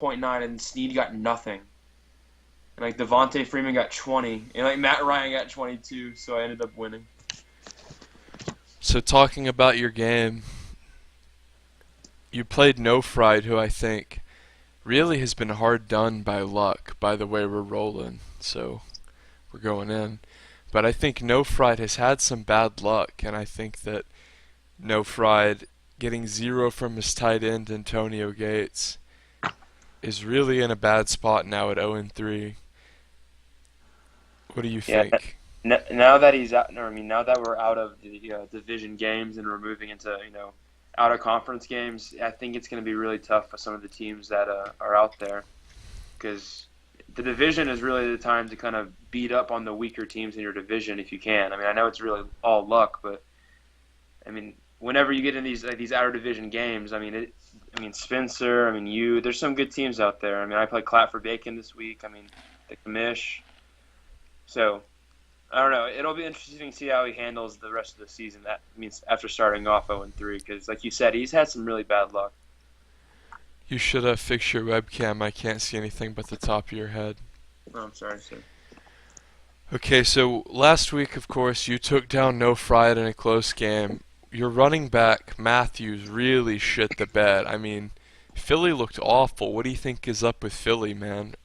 and Snead got nothing. And like Devontae Freeman got 20, and like Matt Ryan got 22, so I ended up winning. So talking about your game, you played No Fried, who I think really has been hard done by luck, by the way we're rolling. So we're going in. But I think No Fried has had some bad luck, and I think that No Fried getting 0 from his tight end Antonio Gates is really in a bad spot now at 0-3. What do you Yeah. think? Now that he's out, no, I mean, now that we're out of the division games and we're moving into out of conference games, I think it's going to be really tough for some of the teams that are out there because the division is really the time to kind of beat up on the weaker teams in your division if you can. I mean, I know it's really all luck, but I mean, whenever you get in these outer division games, I mean Spencer, I mean there's some good teams out there. I mean, I played Clap for Bacon this week. I mean, the Commish. So I don't know. It'll be interesting to see how he handles the rest of the season. That means after starting off 0-3, because like you said, he's had some really bad luck. You should have fixed your webcam. I can't see anything but the top of your head. Oh, I'm sorry, sir. Okay, so last week, of course, you took down No Fried in a close game. Your running back, Matthews, really shit the bed. I mean, Philly looked awful. What do you think is up with Philly, man?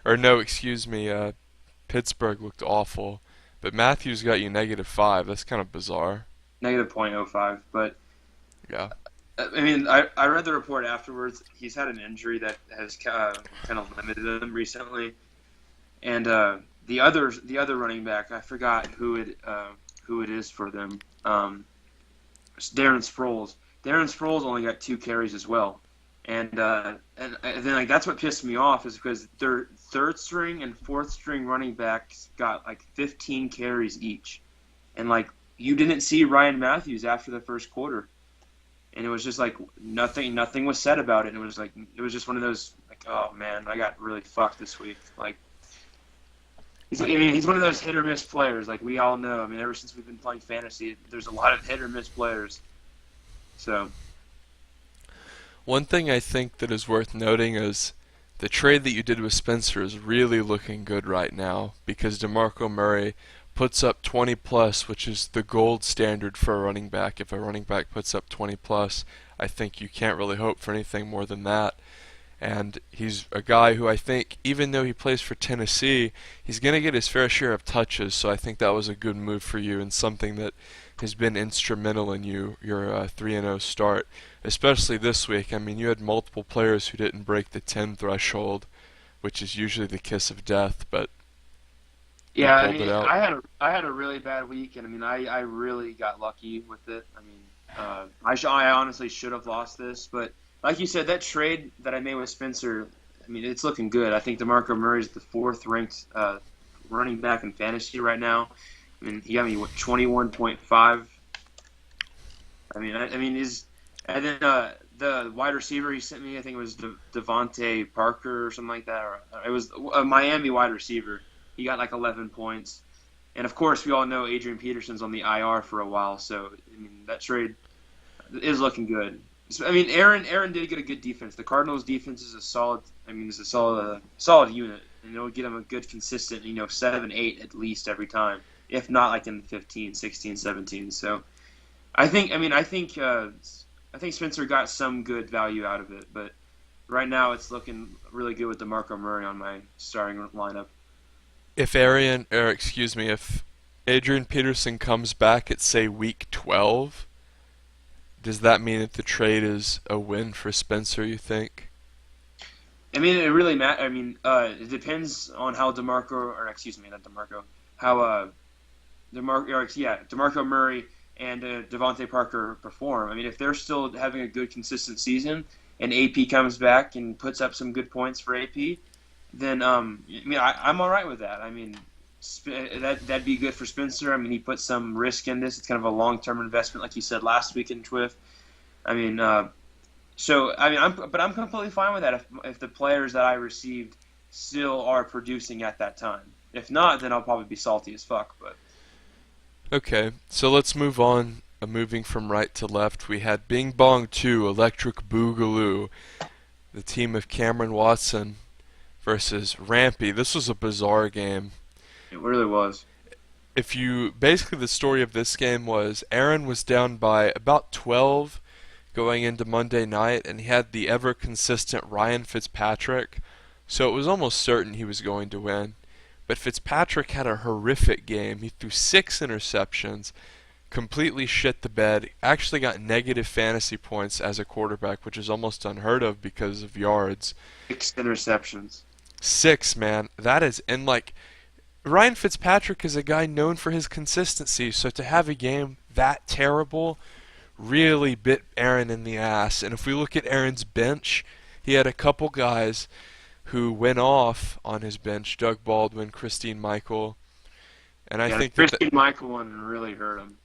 Or no, excuse me, Pittsburgh looked awful. But Matthews got you -5. That's kind of bizarre. Negative .05, but Yeah. I mean, I read the report afterwards. He's had an injury that has kind of limited him recently, and the other running back, I forgot who it is for them. It's Darren Sproles. Darren Sproles only got 2 carries as well, and then like that's what pissed me off is because their third string and fourth string running backs got like 15 carries each, and like you didn't see Ryan Matthews after the first quarter. And it was just like nothing was said about it. And it was just one of those like, oh man, I got really fucked this week. Like, he's one of those hit or miss players. Like we all know. I mean, ever since we've been playing fantasy, there's a lot of hit or miss players. So One thing I think that is worth noting is the trade that you did with Spencer is really looking good right now because DeMarco Murray puts up 20 plus, which is the gold standard for a running back. If a running back puts up 20 plus, I think you can't really hope for anything more than that. And he's a guy who I think, even though he plays for Tennessee, he's going to get his fair share of touches. So I think that was a good move for you and something that has been instrumental in your 3-0 start, especially this week. I mean, you had multiple players who didn't break the 10 threshold, which is usually the kiss of death, but you yeah, I pulled it mean, out. I had a really bad week, and I mean, I really got lucky with it. I mean, I honestly should have lost this, but like you said, that trade that I made with Spencer, I mean, it's looking good. I think DeMarco Murray is the 4th ranked running back in fantasy right now. I mean, he got me 21.5. I mean, and then the wide receiver he sent me, I think it was Devontae Parker or something like that, or it was a Miami wide receiver. He got like 11 points, and of course, we all know Adrian Peterson's on the IR for a while, so I mean that trade is looking good. I mean, Aaron did get a good defense. The Cardinals' defense is a solid. I mean, is a solid unit, and it'll get them a good, consistent, 7, 8 at least every time, if not like in the 15, 16, 17. So, I think Spencer got some good value out of it, but right now it's looking really good with DeMarco Murray on my starting lineup. If Adrian Peterson comes back at say week 12, does that mean that the trade is a win for Spencer, you think? I mean, it really matters. I mean, it depends on how DeMarco, or excuse me, not DeMarco, how DeMarco Murray and Devontae Parker perform. I mean, if they're still having a good, consistent season, and AP comes back and puts up some good points for AP, then I'm all right with that. I mean, that'd be good for Spencer. I mean, he put some risk in this. It's kind of a long-term investment, like you said last week in TWIF. I mean, I'm completely fine with that if the players that I received still are producing at that time. If not, then I'll probably be salty as fuck. But Okay, so let's move on. Moving from right to left, we had Bing Bong 2, Electric Boogaloo. the team of Cameron Watson versus Rampy. This was a bizarre game. It really was. If you basically the story of this game was Aaron was down by about 12 going into Monday night, and he had the ever consistent Ryan Fitzpatrick, so it was almost certain he was going to win. But Fitzpatrick had a horrific game. He threw 6 interceptions, completely shit the bed, actually got negative fantasy points as a quarterback, which is almost unheard of because of yards. 6 interceptions. 6, man. That is, and like, Ryan Fitzpatrick is a guy known for his consistency, so to have a game that terrible really bit Aaron in the ass. And if we look at Aaron's bench, he had a couple guys who went off on his bench, Doug Baldwin, Christine Michael, and I Yeah, the think Christian Michael one really hurt him.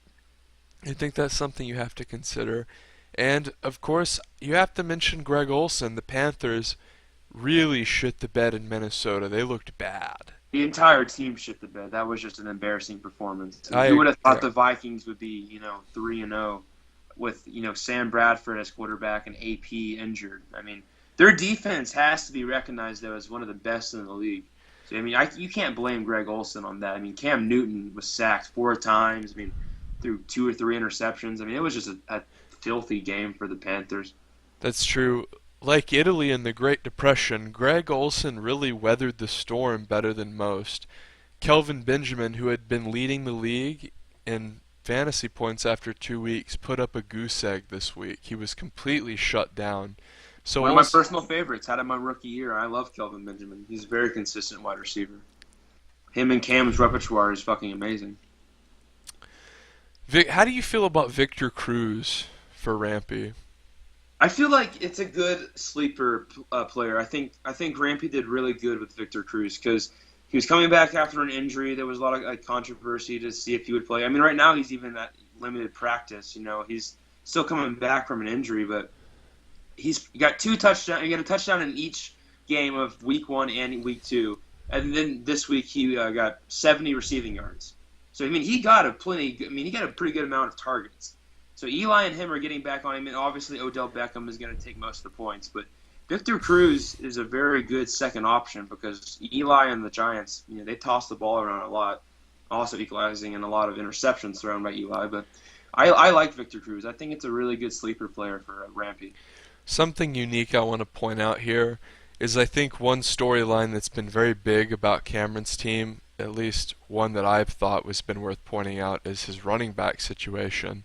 I think that's something you have to consider. And of course, you have to mention Greg Olson. The Panthers really shit the bed in Minnesota. They looked bad. The entire team shit the bed. That was just an embarrassing performance. I Who would have thought yeah. the Vikings would be, 3-0 with, Sam Bradford as quarterback and AP injured? I mean, their defense has to be recognized, though, as one of the best in the league. So, I mean, you can't blame Greg Olson on that. I mean, Cam Newton was sacked 4 times. I mean, threw 2 or 3 interceptions. I mean, it was just a filthy game for the Panthers. That's true. Like Italy in the Great Depression, Greg Olson really weathered the storm better than most. Kelvin Benjamin, who had been leading the league in fantasy points after 2 weeks, put up a goose egg this week. He was completely shut down. So One of my personal favorites. Had him my rookie year. I love Kelvin Benjamin. He's a very consistent wide receiver. Him and Cam's repertoire is fucking amazing. Vic, how do you feel about Victor Cruz for Rampy? I feel like it's a good sleeper player. I think Rampy did really good with Victor Cruz because he was coming back after an injury. There was a lot of controversy to see if he would play. I mean, right now he's even at limited practice. He's still coming back from an injury, but he's got 2 touchdowns. He got a touchdown in each game of week 1 and week 2, and then this week he got 70 receiving yards. So I mean, he got a pretty good amount of targets. So Eli and him are getting back on him, and obviously Odell Beckham is going to take most of the points. But Victor Cruz is a very good second option because Eli and the Giants, they toss the ball around a lot, also equalizing in a lot of interceptions thrown by Eli. But I like Victor Cruz. I think it's a really good sleeper player for Rampy. Something unique I want to point out here is I think one storyline that's been very big about Cameron's team, at least one that I've thought was been worth pointing out, is his running back situation.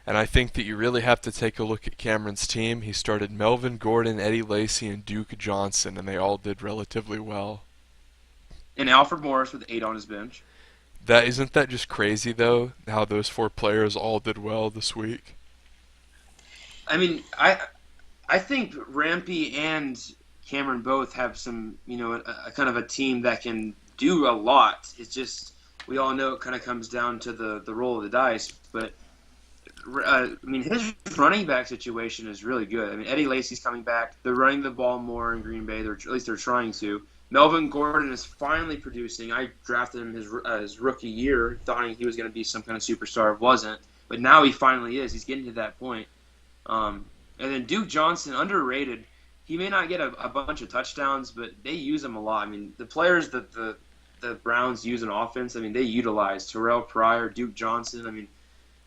And I think that you really have to take a look at Cameron's team. He started Melvin Gordon, Eddie Lacy, and Duke Johnson, and they all did relatively well. And Alfred Morris with 8 on his bench. Isn't that just crazy though? How those 4 players all did well this week. I mean, I think Rampy and Cameron both have some, a kind of a team that can do a lot. It's just we all know it kind of comes down to the roll of the dice, but. I mean, his running back situation is really good. I mean, Eddie Lacy's coming back. They're running the ball more in Green Bay. At least they're trying to. Melvin Gordon is finally producing. I drafted him his rookie year, thought he was going to be some kind of superstar. Wasn't. But now he finally is. He's getting to that point. And then Duke Johnson, underrated. He may not get a bunch of touchdowns, but they use him a lot. I mean, the players that the Browns use in offense, I mean, they utilize Terrell Pryor, Duke Johnson. I mean,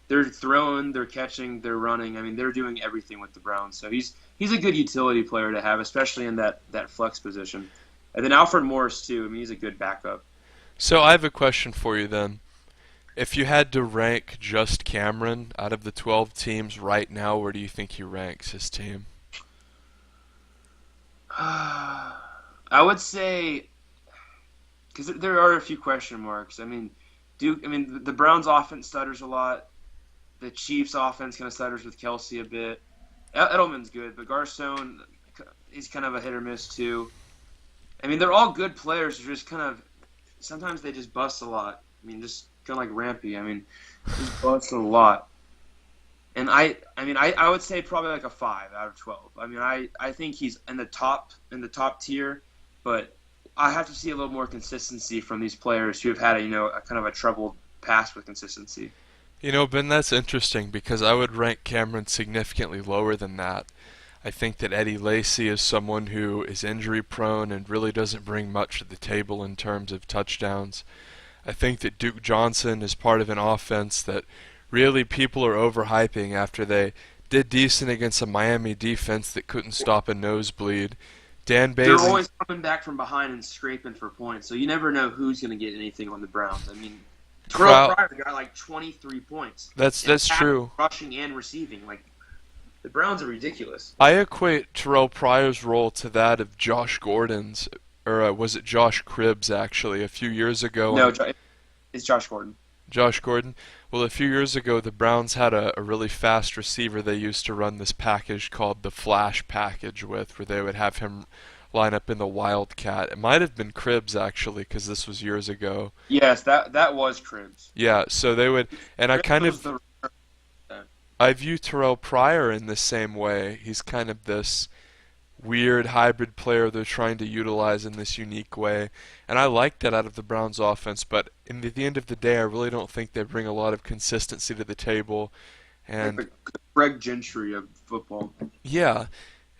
they're throwing, they're catching, they're running. I mean, they're doing everything with the Browns. So he's a good utility player to have, especially in that flex position. And then Alfred Morris, too. I mean, he's a good backup. So I have a question for you then. If you had to rank just Cameron out of the 12 teams right now, where do you think he ranks his team? I would say, because there are a few question marks. I mean, the Browns' offense stutters a lot. The Chiefs' offense kind of stutters with Kelsey a bit. Edelman's good, but Garcon, he's kind of a hit or miss too. I mean, they're all good players. They're just kind of sometimes they just bust a lot. I mean, just kind of like Rampy. I mean, just bust a lot. And I would say probably like a 5 out of 12. I mean, I think he's in the top tier, but I have to see a little more consistency from these players who have had a kind of a troubled past with consistency. Ben, that's interesting because I would rank Cameron significantly lower than that. I think that Eddie Lacy is someone who is injury prone and really doesn't bring much to the table in terms of touchdowns. I think that Duke Johnson is part of an offense that really people are overhyping after they did decent against a Miami defense that couldn't stop a nosebleed. Dan They're Bailey, always coming back from behind and scraping for points, so you never know who's going to get anything on the Browns. I mean, Terrell Crow, Pryor got like 23 points. that's true. Rushing and receiving. Like, the Browns are ridiculous. I equate Terrell Pryor's role to that of Josh Gordon's, or was it Josh Cribbs actually, a few years ago? No, it's Josh Gordon. Josh Gordon. Well, a few years ago, the Browns had a really fast receiver they used to run this package called the Flash package with, where they would have him line up in the Wildcat. It might have been Cribbs, actually, because this was years ago. Yes, that was Cribbs. Yeah, so they would, and Cribbs was I view Terrell Pryor in the same way. He's kind of this weird hybrid player they're trying to utilize in this unique way. And I like that out of the Browns offense, but at the end of the day, I really don't think they bring a lot of consistency to the table. And like the Greg Gentry of football. yeah,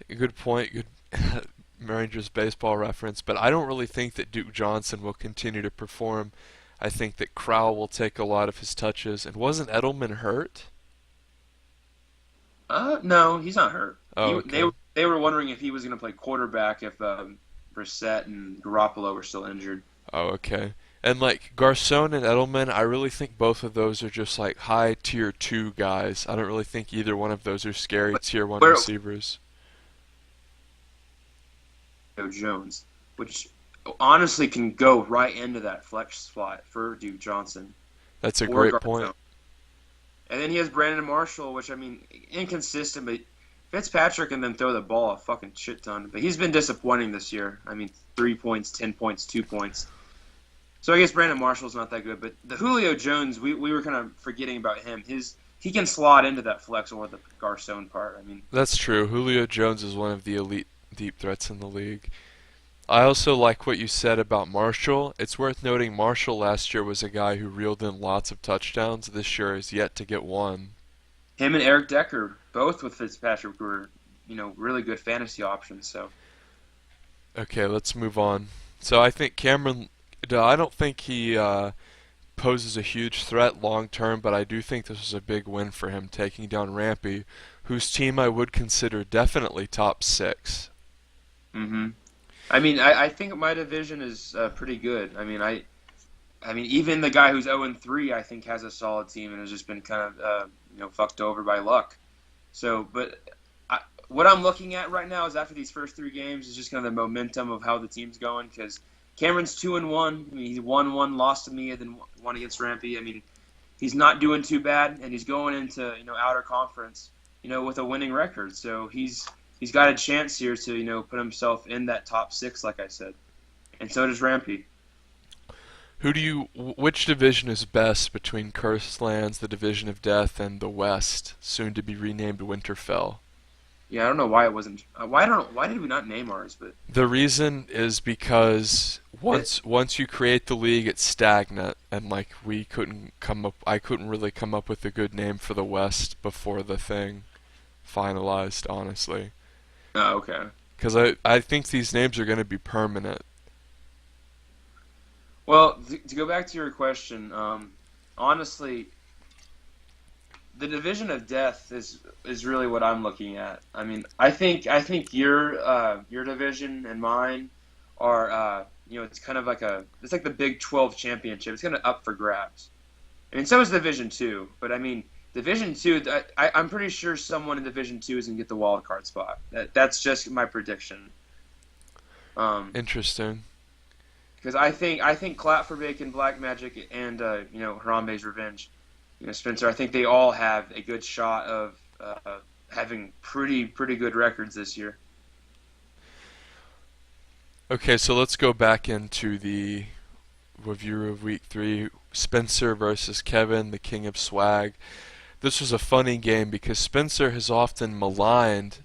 good point, good Rangers baseball reference, but I don't really think that Duke Johnson will continue to perform. I think that Crowell will take a lot of his touches. And wasn't Edelman hurt? No, he's not hurt. Oh, okay. They were wondering if he was going to play quarterback if Brissett and Garoppolo were still injured. Oh, okay. And like Garcon and Edelman, I really think both of those are just like high tier 2 guys. I don't really think either one of those are scary tier 1 receivers. Jones, which honestly can go right into that flex spot for Duke Johnson. That's a great point. And then he has Brandon Marshall, which, I mean, inconsistent, but Fitzpatrick and them throw the ball a fucking shit ton. But he's been disappointing this year. I mean, 3 points, 10 points, 2 points. So I guess Brandon Marshall's not that good. But the Julio Jones, we were kind of forgetting about him. He can slot into that flex or the Garcon part. I mean, that's true. Julio Jones is one of the elite deep threats in the league. I also like what you said about Marshall. It's worth noting Marshall last year was a guy who reeled in lots of touchdowns. This year is yet to get one. Him and Eric Decker, both with Fitzpatrick, were really good fantasy options. So. Okay, let's move on. So I think Cameron, I don't think he poses a huge threat long term, but I do think this was a big win for him, taking down Rampy, whose team I would consider definitely top 6. Mm-hmm. I mean, I think my division is pretty good. I mean, even the guy who's 0-3, I think, has a solid team and has just been kind of fucked over by luck. So, but what I'm looking at right now is after these first 3 games is just kind of the momentum of how the team's going, because Cameron's 2-1. I mean, he won 1, lost to Mia, then won against Rampy. I mean, he's not doing too bad, and he's going into outer conference with a winning record. So he's got a chance here to put himself in that top 6, like I said, and so does Rampy. Which division is best between Cursed Lands, the Division of Death, and the West, soon to be renamed Winterfell? Yeah, I don't know why it wasn't. Why did we not name ours? But the reason is because once you create the league, it's stagnant, and like I couldn't really come up with a good name for the West before the thing finalized, honestly. Oh, okay. Because I think these names are going to be permanent. Well, to go back to your question, honestly, the Division of Death is really what I'm looking at. I mean, I think your division and mine are it's kind of like it's like the Big 12 championship. It's kind of up for grabs. I mean, so is Division 2, but I mean, Division 2, I'm pretty sure someone in Division 2 is going to get the wild card spot. That's just my prediction. Interesting. Because I think Clap for Bacon, Black Magic, and Harambe's Revenge, Spencer, I think they all have a good shot of having pretty good records this year. Okay, so let's go back into the review of Week 3. Spencer versus Kevin, the King of Swag. This was a funny game because Spencer has often maligned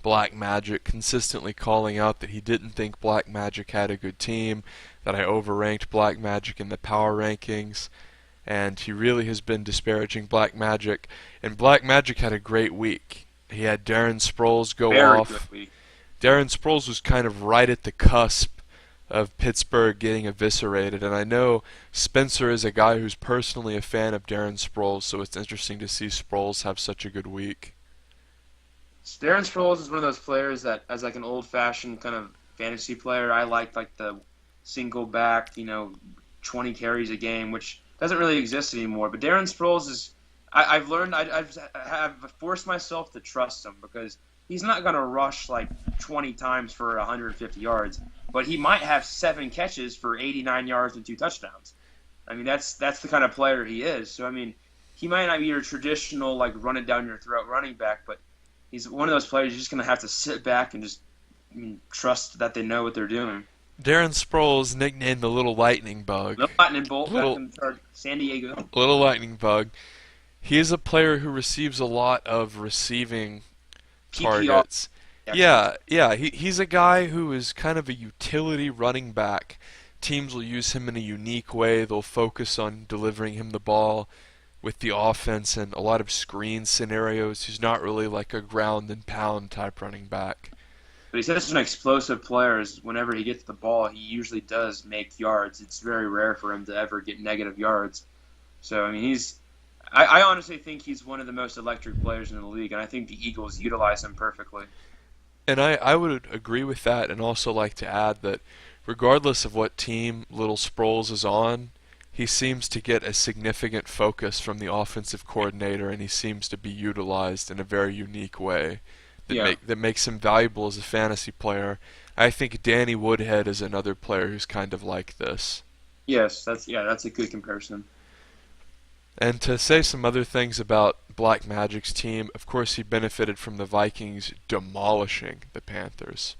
Black Magic, consistently calling out that he didn't think Black Magic had a good team, that I overranked Black Magic in the power rankings, and he really has been disparaging Black Magic. And Black Magic had a great week. He had Darren Sproles go Very good off. week. Darren Sproles was kind of right at the cusp of Pittsburgh getting eviscerated, and I know Spencer is a guy who's personally a fan of Darren Sproles, so it's interesting to see Sproles have such a good week. Darren Sproles is one of those players that, as like an old-fashioned kind of fantasy player, I like the single back, 20 carries a game, which doesn't really exist anymore. But Darren Sproles is, I've learned, I've forced myself to trust him because he's not going to rush like 20 times for 150 yards, but he might have 7 catches for 89 yards and 2 touchdowns. I mean, that's the kind of player he is. So, I mean, he might not be your traditional, like, run it down your throat running back, but he's one of those players you're just going to have to sit back and just trust that they know what they're doing. Darren Sproles, nicknamed the Little Lightning Bug. No lightning bolt Little, back in San Diego. Little Lightning Bug. He is a player who receives a lot of receiving targets. PPR. Yeah. He's a guy who is kind of a utility running back. Teams will use him in a unique way. They'll focus on delivering him the ball with the offense and a lot of screen scenarios. He's not really like a ground and pound type running back. But he's such an explosive player. Whenever he gets the ball, he usually does make yards. It's very rare for him to ever get negative yards. So, I mean, I honestly think he's one of the most electric players in the league, and I think the Eagles utilize him perfectly. And I would agree with that, and also like to add that regardless of what team Little Sproles is on, he seems to get a significant focus from the offensive coordinator, and he seems to be utilized in a very unique way that makes him valuable as a fantasy player. I think Danny Woodhead is another player who's kind of like this. Yes, that's a good comparison. And to say some other things about Black Magic's team, of course he benefited from the Vikings demolishing the Panthers.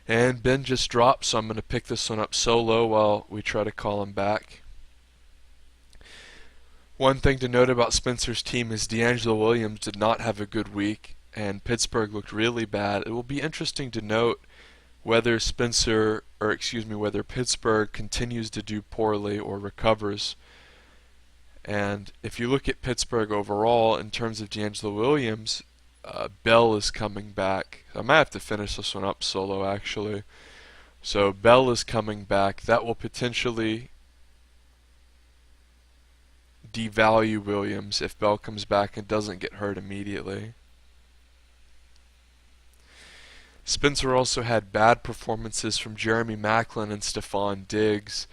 And Ben just dropped, so I'm going to pick this one up solo while we try to call him back. One thing to note about Spencer's team is D'Angelo Williams did not have a good week, and Pittsburgh looked really bad. It will be interesting to note whether whether Pittsburgh continues to do poorly or recovers. And if you look at Pittsburgh overall, in terms of D'Angelo Williams, Bell is coming back. I might have to finish this one up solo, actually. So Bell is coming back. That will potentially devalue Williams if Bell comes back and doesn't get hurt immediately. Spencer also had bad performances from Jeremy Maclin and Stephon Diggs.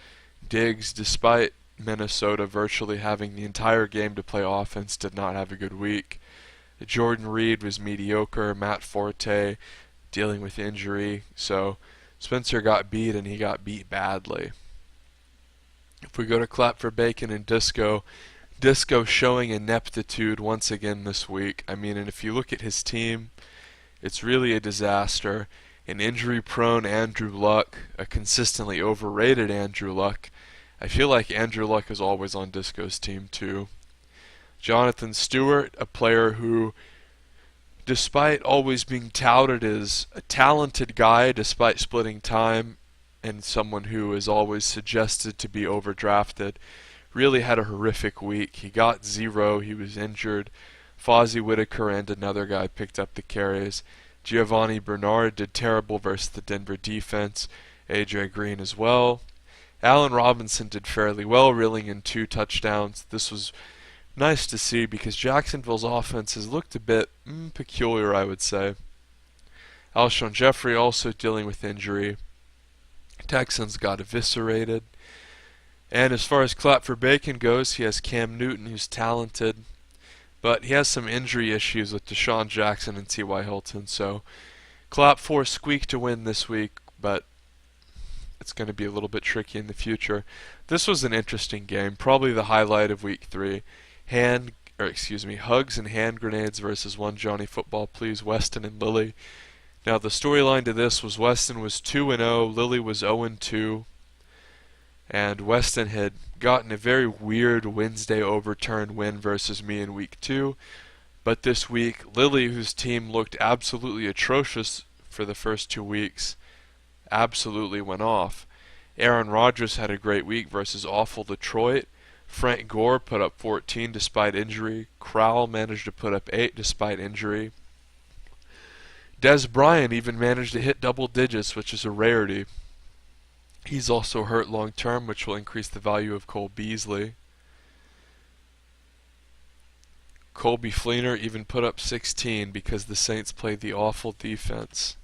Diggs, despite Minnesota virtually having the entire game to play offense, did not have a good week. Jordan Reed was mediocre. Matt Forte dealing with injury. So Spencer got beat, and he got beat badly. If we go to Clap for Bacon and Disco showing ineptitude once again this week. I mean, and if you look at his team, it's really a disaster. An injury-prone Andrew Luck, a consistently overrated Andrew Luck. I feel like Andrew Luck is always on Disco's team too. Jonathan Stewart, a player who, despite always being touted as a talented guy despite splitting time, and someone who is always suggested to be overdrafted, really had a horrific week. He got 0, he was injured. Fozzie Whitaker and another guy picked up the carries. Giovanni Bernard did terrible versus the Denver defense. A.J. Green as well. Allen Robinson did fairly well, reeling in 2 touchdowns. This was nice to see because Jacksonville's offense has looked a bit peculiar, I would say. Alshon Jeffrey also dealing with injury. Texans got eviscerated. And as far as Clap for Bacon goes, he has Cam Newton, who's talented, but he has some injury issues with Deshaun Jackson and T.Y. Hilton. So Clap for Squeak to win this week, but it's going to be a little bit tricky in the future. This was an interesting game, probably the highlight of Week 3. Hugs and hand grenades versus One Johnny Football Please, Weston and Lily. Now the storyline to this was Weston was 2-0, Lily was 0-2, and Weston had gotten a very weird Wednesday overturn win versus me in Week 2. But this week, Lily, whose team looked absolutely atrocious for the first 2 weeks, absolutely went off. Aaron Rodgers had a great week versus awful Detroit. Frank Gore put up 14 despite injury. Crowell managed to put up 8 despite injury. Des Bryant even managed to hit double digits, which is a rarity. He's also hurt long term, which will increase the value of Cole Beasley. Colby Fleener even put up 16 because the Saints played the awful defense.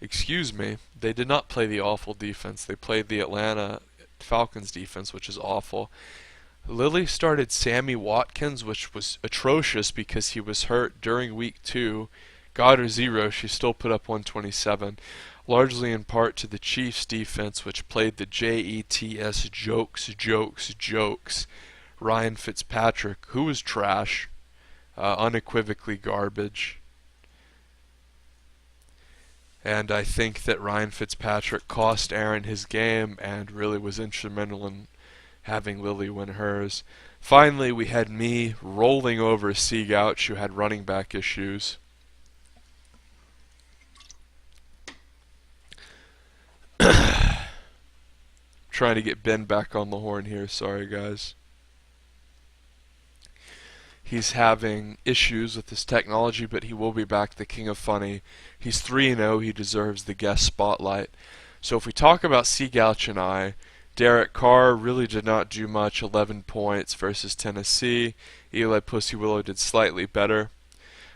Excuse me, they did not play the awful defense. They played the Atlanta Falcons defense, which is awful. Lilly started Sammy Watkins, which was atrocious because he was hurt during week 2. Got her 0, she still put up 127, largely in part to the Chiefs defense, which played the JETS jokes. Ryan Fitzpatrick, who was trash, unequivocally garbage. And I think that Ryan Fitzpatrick cost Aaron his game and really was instrumental in having Lilly win hers. Finally, we had me rolling over Seagouch, who had running back issues. Trying to get Ben back on the horn here, sorry guys. He's having issues with his technology, but he will be back, the king of funny. He's 3-0, he deserves the guest spotlight. So if we talk about Seagouch and I, Derek Carr really did not do much, 11 points versus Tennessee. Eli Pussywillow did slightly better.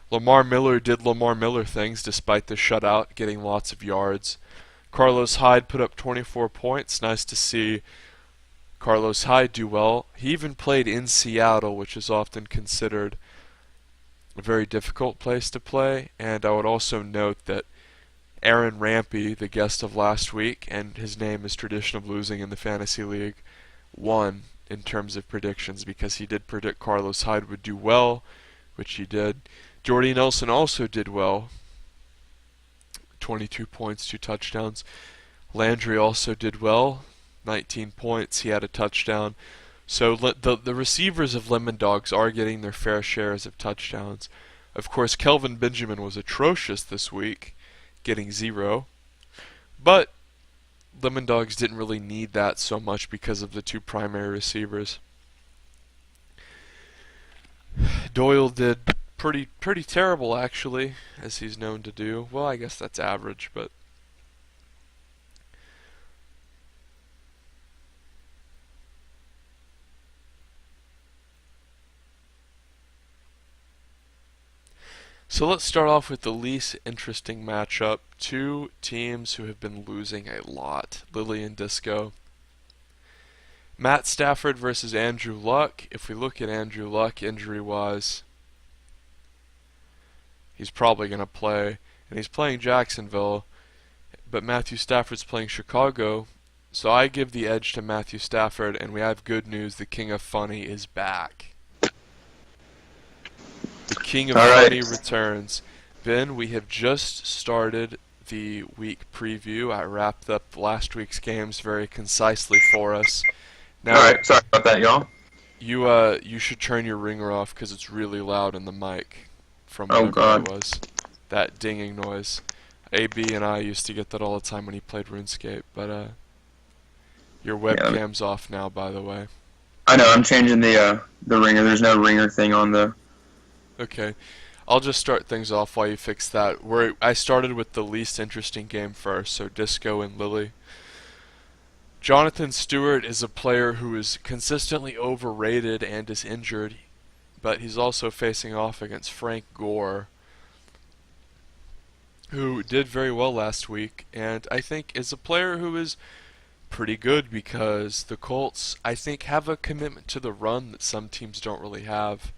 Lamar Miller did Lamar Miller things despite the shutout, getting lots of yards. Carlos Hyde put up 24 points, nice to see Carlos Hyde do well. He even played in Seattle, which is often considered a very difficult place to play. And I would also note that Aaron Rampy, the guest of last week, and his name is tradition of losing in the Fantasy League, won in terms of predictions because he did predict Carlos Hyde would do well, which he did. Jordy Nelson also did well. 22 points, 2 touchdowns. Landry also did well. 19 points, he had a touchdown. So the receivers of Lemon Dogs are getting their fair shares of touchdowns. Of course, Kelvin Benjamin was atrocious this week, getting 0. But Lemon Dogs didn't really need that so much because of the 2 primary receivers. Doyle did pretty terrible, actually, as he's known to do. Well, I guess that's average, but so let's start off with the least interesting matchup. 2 teams who have been losing a lot, Lily and Disco. Matt Stafford versus Andrew Luck. If we look at Andrew Luck injury-wise, he's probably going to play, and he's playing Jacksonville, but Matthew Stafford's playing Chicago, so I give the edge to Matthew Stafford, and we have good news, the King of Funny is back. The King of Funny returns. Ben, we have just started the week preview. I wrapped up last week's games very concisely for us. Now, Alright, sorry about that, y'all. You should turn your ringer off because it's really loud in the mic from whatever it was. That dinging noise. AB and I used to get that all the time when he played RuneScape, but your webcam's off now, by the way. I know, I'm changing the ringer. There's no ringer thing on the... Okay. I'll just start things off while you fix that. I started with the least interesting game first, so Disco and Lily. Jonathan Stewart is a player who is consistently overrated and is injured, but he's also facing off against Frank Gore, who did very well last week, and I think is a player who is pretty good because the Colts, I think, have a commitment to the run that some teams don't really have.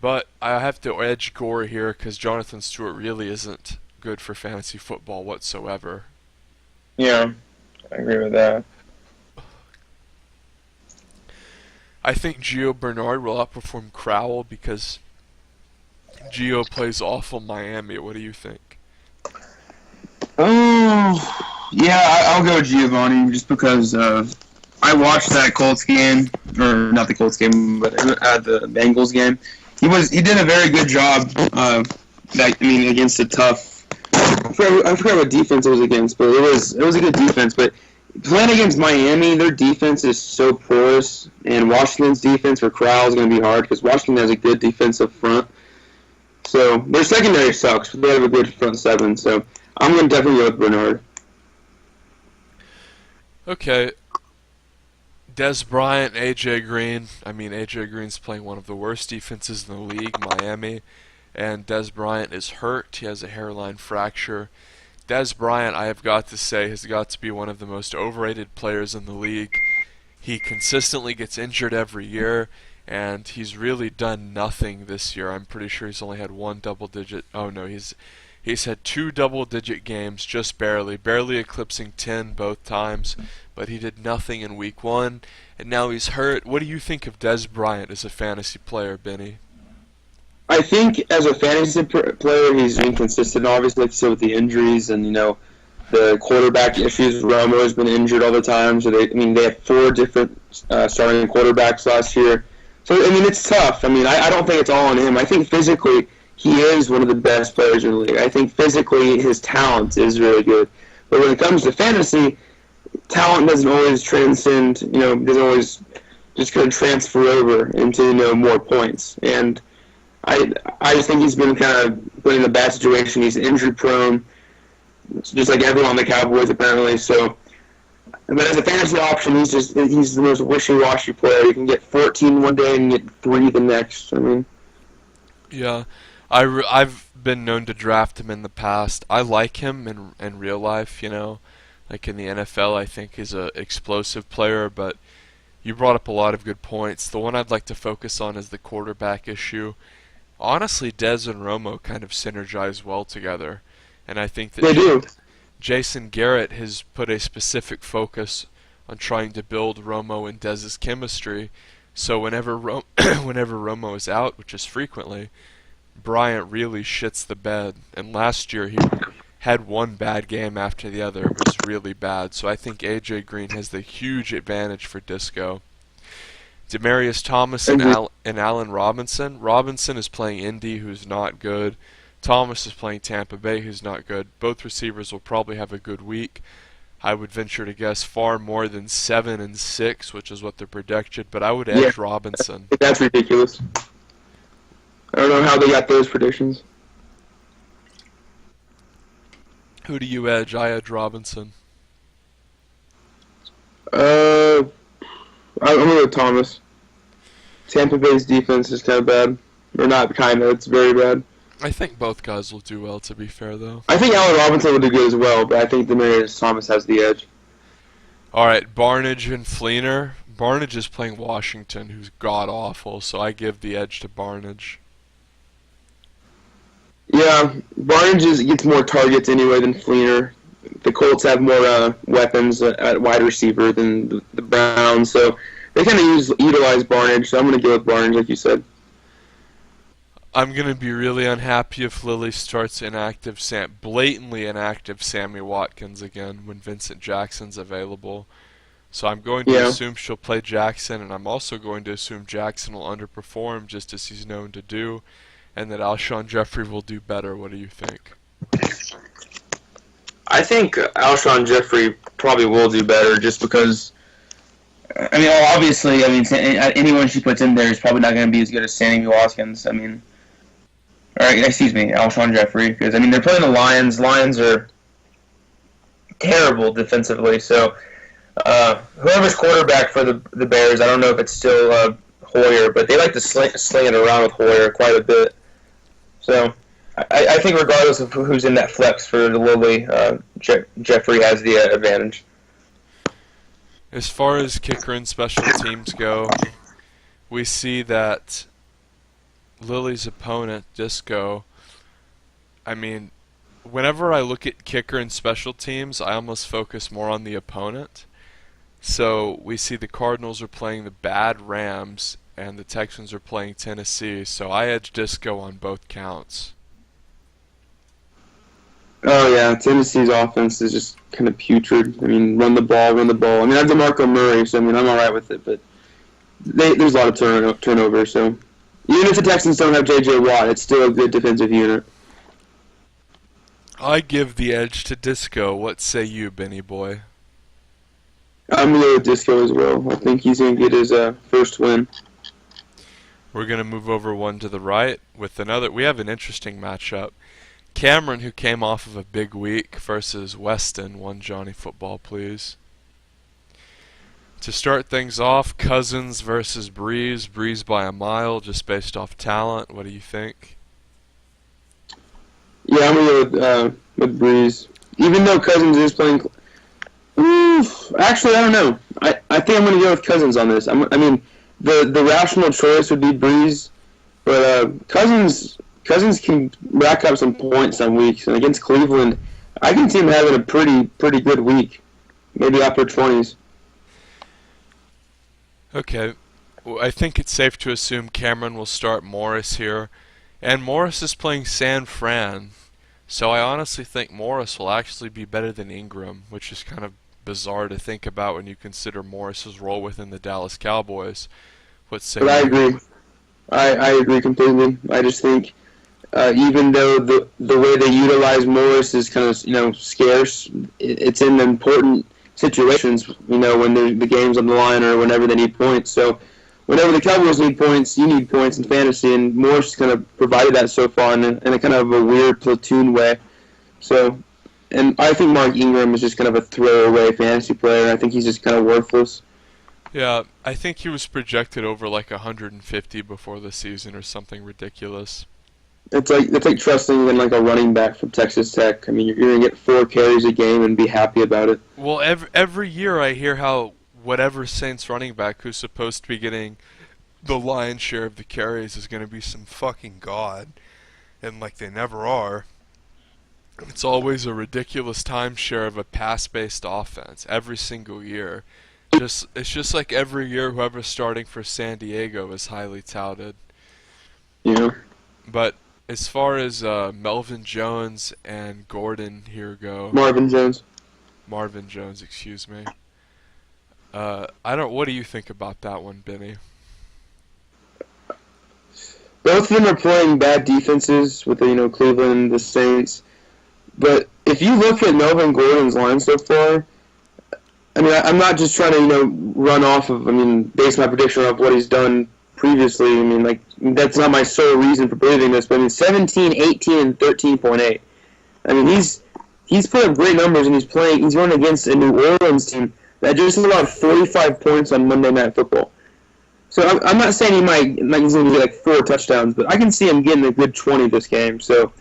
But I have to edge Gore here because Jonathan Stewart really isn't good for fantasy football whatsoever. Yeah, I agree with that. I think Gio Bernard will outperform Crowell because Gio plays awful Miami. What do you think? Oh, yeah, I'll go Giovanni just because I watched that Colts game, or not the Colts game, but the Bengals game. He did a very good job. Against a tough. I forgot what defense it was against, but it was a good defense. But Playing against Miami, their defense is so porous, and Washington's defense for Corral is going to be hard because Washington has a good defensive front. So their secondary sucks, but they have a good front seven. So I'm going to definitely go with Bernard. Okay. Des Bryant, A.J. Green. I mean, A.J. Green's playing one of the worst defenses in the league, Miami. And Des Bryant is hurt. He has a hairline fracture. Des Bryant, I have got to say, has got to be one of the most overrated players in the league. He consistently gets injured every year, and he's really done nothing this year. I'm pretty sure he's only had one double-digit. Oh no, he's had two double-digit games, just barely eclipsing 10 both times. But he did nothing in Week 1, and now he's hurt. What do you think of Des Bryant as a fantasy player, Benny? I think as a fantasy player, he's inconsistent, obviously, so with the injuries and, the quarterback issues. Romo has been injured all the time, so they had 4 different starting quarterbacks last year. So, it's tough. I don't think it's all on him. I think physically he is one of the best players in the league. I think physically his talent is really good. But when it comes to fantasy, talent doesn't always transcend, doesn't always just kind of transfer over into, more points. And I just think he's been kind of put in a bad situation. He's injury prone, just like everyone on the Cowboys apparently. So, but as a fantasy option, he's the most wishy-washy player. You can get 14 one day and get 3 the next. Yeah, I've been known to draft him in the past. I like him in real life, like in the NFL. I think he's a explosive player, but you brought up a lot of good points. The one I'd like to focus on is the quarterback issue. Honestly, Dez and Romo kind of synergize well together, and I think that They do. Jason Garrett has put a specific focus on trying to build Romo and Dez's chemistry. So whenever whenever Romo is out, which is frequently, Bryant really shits the bed. And last year he had one bad game after the other. It was really bad. So I think A.J. Green has the huge advantage for Disco. Demarius Thomas and Allen Robinson. Robinson is playing Indy, who's not good. Thomas is playing Tampa Bay, who's not good. Both receivers will probably have a good week. I would venture to guess far more than 7 and 6, which is what they're projected, but I would edge Robinson. That's ridiculous. I don't know how they got those predictions. Who do you edge? I edge Robinson. I'm going to go with Thomas. Tampa Bay's defense is kind of bad. Or not kind of, it's very bad. I think both guys will do well, to be fair, though. I think Allen Robinson will do good as well, but I think Demarius Thomas has the edge. All right, Barnage and Fleener. Barnage is playing Washington, who's god-awful, so I give the edge to Barnage. Yeah, Barnage gets more targets anyway than Fleener. The Colts have more weapons at wide receiver than the Browns, so they kind of utilize Barnage, so I'm going to go with Barnage, like you said. I'm going to be really unhappy if Lily starts blatantly inactive Sammy Watkins again when Vincent Jackson's available. So I'm going to assume she'll play Jackson, and I'm also going to assume Jackson will underperform just as he's known to do, and that Alshon Jeffrey will do better. What do you think? I think Alshon Jeffrey probably will do better just because, obviously, anyone she puts in there is probably not going to be as good as Sammy Watkins. Alshon Jeffrey, because, they're playing the Lions. Lions are terrible defensively, so whoever's quarterback for the Bears, I don't know if it's still Hoyer, but they like to sling it around with Hoyer quite a bit. So I think regardless of who's in that flex for the Lily, Jeffrey has the advantage. As far as kicker and special teams go, we see that Lily's opponent, Disco, whenever I look at kicker and special teams, I almost focus more on the opponent. So we see the Cardinals are playing the bad Rams, and the Texans are playing Tennessee, so I edge Disco on both counts. Oh, yeah, Tennessee's offense is just kind of putrid. Run the ball. I have DeMarco Murray, so, I'm all right with it, but there's a lot of turnover, so even if the Texans don't have J.J. Watt, it's still a good defensive unit. I give the edge to Disco. What say you, Benny boy? I'm going to go with Disco as well. I think he's going to get his first win. We're going to move over one to the right with another. We have an interesting matchup. Cameron, who came off of a big week, versus Weston. One Johnny Football, please. To start things off, Cousins versus Breeze. Breeze by a mile, just based off talent. What do you think? Yeah, I'm going to go with Breeze. Even though Cousins is playing... Actually, I don't know. I think I'm going to go with Cousins on this. I mean, the rational choice would be Breeze, but Cousins can rack up some points some weeks. And against Cleveland, I can see him having a pretty good week. Maybe upper 20s. Okay. Well, I think it's safe to assume Cameron will start Morris here. And Morris is playing San Fran. So I honestly think Morris will actually be better than Ingram, which is kind of bizarre to think about when you consider Morris's role within the Dallas Cowboys. What say But I you? agree. I agree completely. I just think even though the way they utilize Morris is kind of scarce, it's in important situations. When the game's on the line or whenever they need points. So whenever the Cowboys need points, you need points in fantasy, and Morris kind of provided that so far in a kind of a weird platoon way. So, and I think Mark Ingram is just kind of a throwaway fantasy player. I think he's just kind of worthless. Yeah, I think he was projected over like 150 before the season or something ridiculous. It's like trusting in like a running back from Texas Tech. I mean, you're going to get 4 carries a game and be happy about it. Well, every year I hear how whatever Saints running back who's supposed to be getting the lion's share of the carries is going to be some fucking god, and like they never are. It's always a ridiculous timeshare of a pass-based offense every single year. It's just like every year whoever's starting for San Diego is highly touted. Yeah. But as far as Melvin Jones and Gordon here go, Marvin Jones. Marvin Jones, excuse me. What do you think about that one, Benny? Both of them are playing bad defenses with Cleveland and the Saints. But if you look at Melvin Gordon's line so far, I mean, I'm not just trying to run off of, base my prediction of what he's done previously. I mean, that's not my sole reason for believing this. But 17, 18, and 13.8. I mean, he's put up great numbers, and he's running against a New Orleans team that just allowed 45 points on Monday Night Football. So I'm not saying he's going to get like 4 touchdowns, but I can see him getting a good 20 this game. So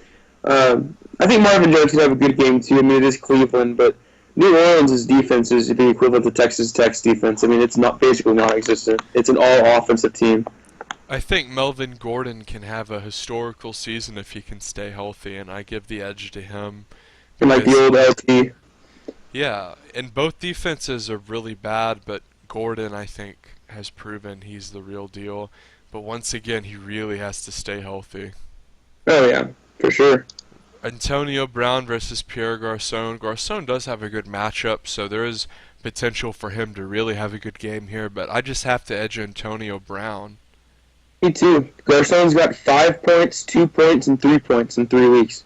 I think Marvin Jones could have a good game too. I mean, it is Cleveland, but New Orleans' defense is the equivalent to Texas Tech's defense. I mean, it's not basically non-existent. It's an all-offensive team. I think Melvin Gordon can have a historical season if he can stay healthy, and I give the edge to him. And like the old LT. Yeah, and both defenses are really bad, but Gordon, I think, has proven he's the real deal. But once again, he really has to stay healthy. Oh, yeah, for sure. Antonio Brown versus Pierre Garçon. Garçon does have a good matchup, so there is potential for him to really have a good game here, but I just have to edge Antonio Brown. Me too. Garçon's got 5 points, 2 points, and 3 points in 3 weeks.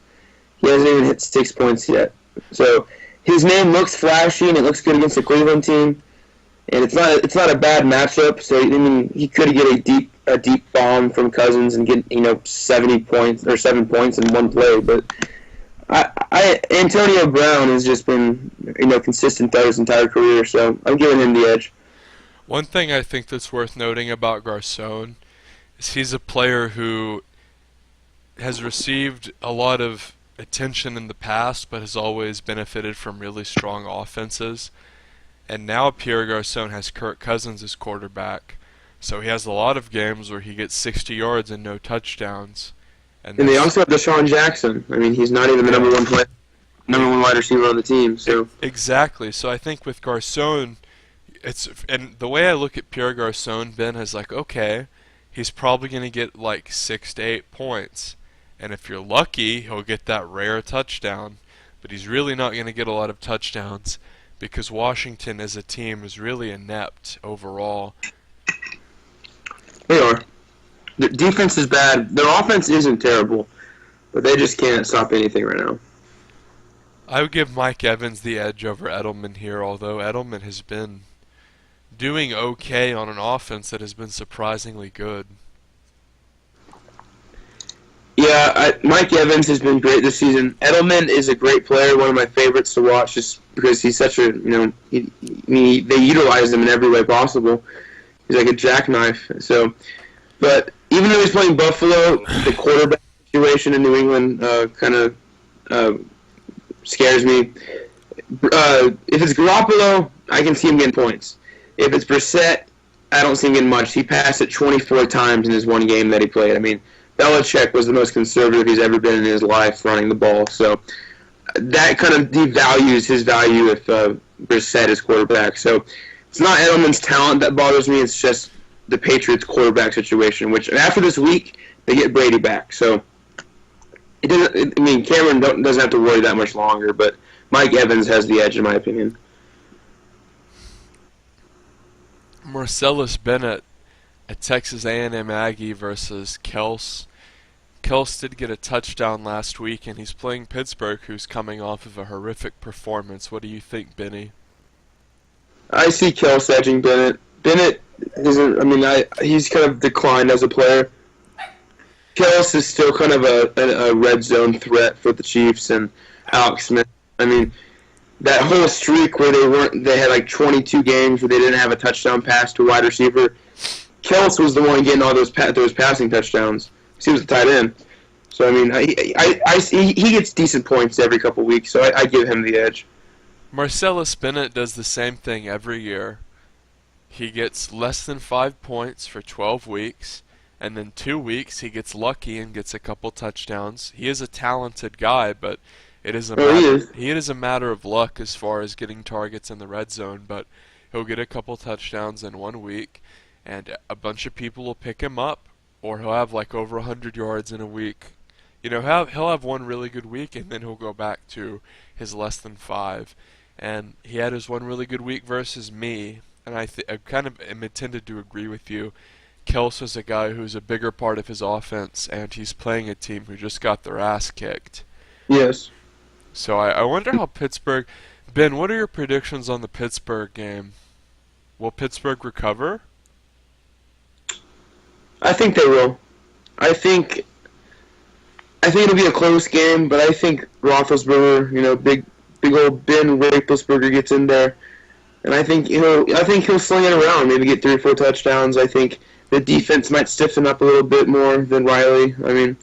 He hasn't even hit 6 points yet. So his name looks flashy, and it looks good against the Cleveland team. And it's not a bad matchup. So I mean, he could get a deep bomb from Cousins and get 70 points or 7 points in one play. But Antonio Brown has just been consistent throughout his entire career. So I'm giving him the edge. One thing I think that's worth noting about Garçon is he's a player who has received a lot of attention in the past, but has always benefited from really strong offenses. And now Pierre Garçon has Kirk Cousins as quarterback, so he has a lot of games where he gets 60 yards and no touchdowns. And they also have Deshaun Jackson. I mean, he's not even the number one wide receiver on the team. So exactly. So I think with Garçon, and the way I look at Pierre Garçon, Ben, is like, okay, he's probably going to get like 6 to 8 points. And if you're lucky, he'll get that rare touchdown. But he's really not going to get a lot of touchdowns because Washington as a team is really inept overall. They are. The defense is bad. Their offense isn't terrible, but they just can't stop anything right now. I would give Mike Evans the edge over Edelman here, although Edelman has been doing okay on an offense that has been surprisingly good. Yeah, Mike Evans has been great this season. Edelman is a great player, one of my favorites to watch, just because he's such a they utilize him in every way possible. He's like a jackknife. So, but even though he's playing Buffalo, the quarterback situation in New England kind of scares me. If it's Garoppolo, I can see him getting points. If it's Brissett, I don't see him getting much. He passed it 24 times in his one game that he played. I mean, Belichick was the most conservative he's ever been in his life running the ball. So that kind of devalues his value if Brissett is quarterback. So it's not Edelman's talent that bothers me. It's just the Patriots quarterback situation, which after this week, they get Brady back. So it doesn't. I mean, Cameron doesn't have to worry that much longer, but Mike Evans has the edge, in my opinion. Marcellus Bennett, a Texas A&M Aggie versus Kels. Kels did get a touchdown last week, and he's playing Pittsburgh, who's coming off of a horrific performance. What do you think, Benny? I see Kels edging Bennett. Bennett isn't. I mean, he's kind of declined as a player. Kels is still kind of a red zone threat for the Chiefs and Alex Smith. I mean, that whole streak where they had like 22 games where they didn't have a touchdown pass to a wide receiver. Kels was the one getting all those passing touchdowns. He was the tight end. So, I mean, he gets decent points every couple weeks, so I give him the edge. Marcellus Bennett does the same thing every year. He gets less than 5 points for 12 weeks, and then 2 weeks he gets lucky and gets a couple touchdowns. He is a talented guy, but it is a matter of luck as far as getting targets in the red zone, but he'll get a couple touchdowns in 1 week, and a bunch of people will pick him up, or he'll have like over 100 yards in a week. You know, he'll have one really good week, and then he'll go back to his less than 5. And he had his one really good week versus me, and I kind of am intended to agree with you. Kels is a guy who's a bigger part of his offense, and he's playing a team who just got their ass kicked. Yes. So I wonder how Pittsburgh... Ben, what are your predictions on the Pittsburgh game? Will Pittsburgh recover? I think they will. I think it'll be a close game, but I think Roethlisberger, big old Ben Roethlisberger gets in there, and I think he'll sling it around, maybe get 3 or 4 touchdowns. I think the defense might stiffen up a little bit more than Riley. I mean,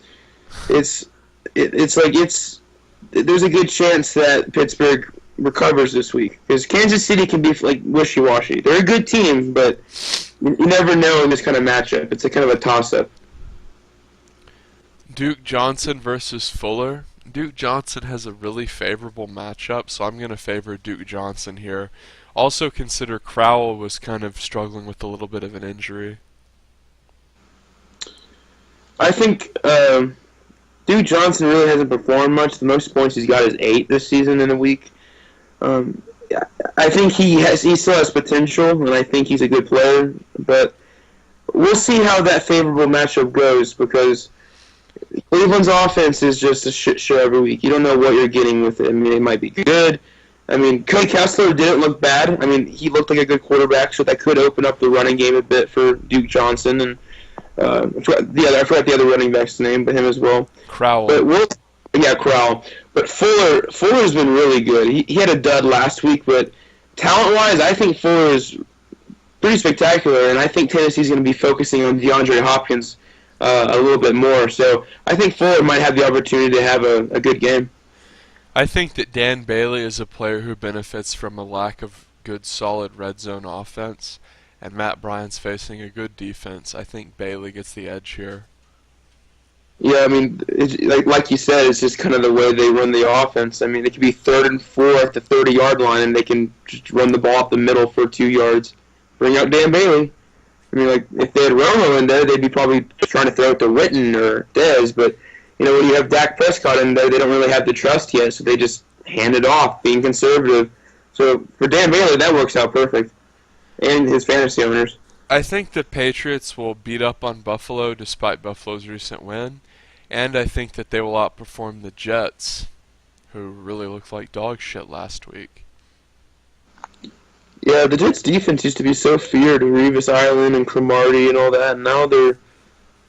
there's a good chance that Pittsburgh recovers this week because Kansas City can be like wishy-washy. They're a good team, but you never know in this kind of matchup. It's a kind of a toss-up. Duke Johnson versus Fuller. Duke Johnson has a really favorable matchup, so I'm going to favor Duke Johnson here. Also consider Crowell was kind of struggling with a little bit of an injury. I think Duke Johnson really hasn't performed much. The most points he's got is 8 this season in a week. I think he still has potential, and I think he's a good player. But we'll see how that favorable matchup goes because Cleveland's offense is just a shit show every week. You don't know what you're getting with it. I mean, it might be good. I mean, Cody Kessler didn't look bad. I mean, he looked like a good quarterback, so that could open up the running game a bit for Duke Johnson. And I forgot the other running back's name, but him as well. Crowell. Crowell. But Fuller's been really good. He had a dud last week, but talent-wise, I think Fuller is pretty spectacular, and I think Tennessee's going to be focusing on DeAndre Hopkins a little bit more. So I think Fuller might have the opportunity to have a good game. I think that Dan Bailey is a player who benefits from a lack of good, solid red zone offense, and Matt Bryant's facing a good defense. I think Bailey gets the edge here. Yeah, I mean, like you said, it's just kind of the way they run the offense. I mean, it could be 3rd and 4 at the 30-yard line, and they can just run the ball up the middle for 2 yards. Bring out Dan Bailey. I mean, like, if they had Romo in there, they'd be probably trying to throw it to Witten or Dez, but when you have Dak Prescott in there, they don't really have the trust yet, so they just hand it off, being conservative. So for Dan Bailey, that works out perfect, and his fantasy owners. I think the Patriots will beat up on Buffalo despite Buffalo's recent win, and I think that they will outperform the Jets, who really looked like dog shit last week. Yeah, the Jets' defense used to be so feared, Revis Island and Cromartie and all that, and now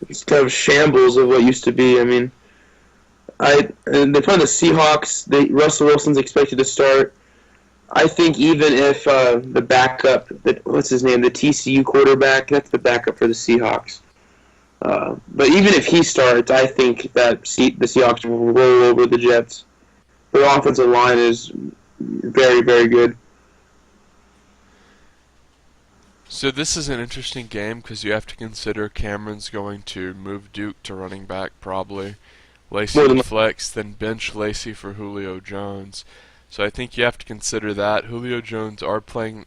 it's kind of shambles of what used to be. I mean, and they play the Seahawks. Russell Wilson's expected to start. I think even if the backup, what's his name, the TCU quarterback, that's the backup for the Seahawks. But even if he starts, I think that the Seahawks will roll over the Jets. Their offensive line is very, very good. So this is an interesting game because you have to consider Cameron's going to move Duke to running back probably. Lacey to flex, then bench Lacey for Julio Jones. So I think you have to consider that. Julio Jones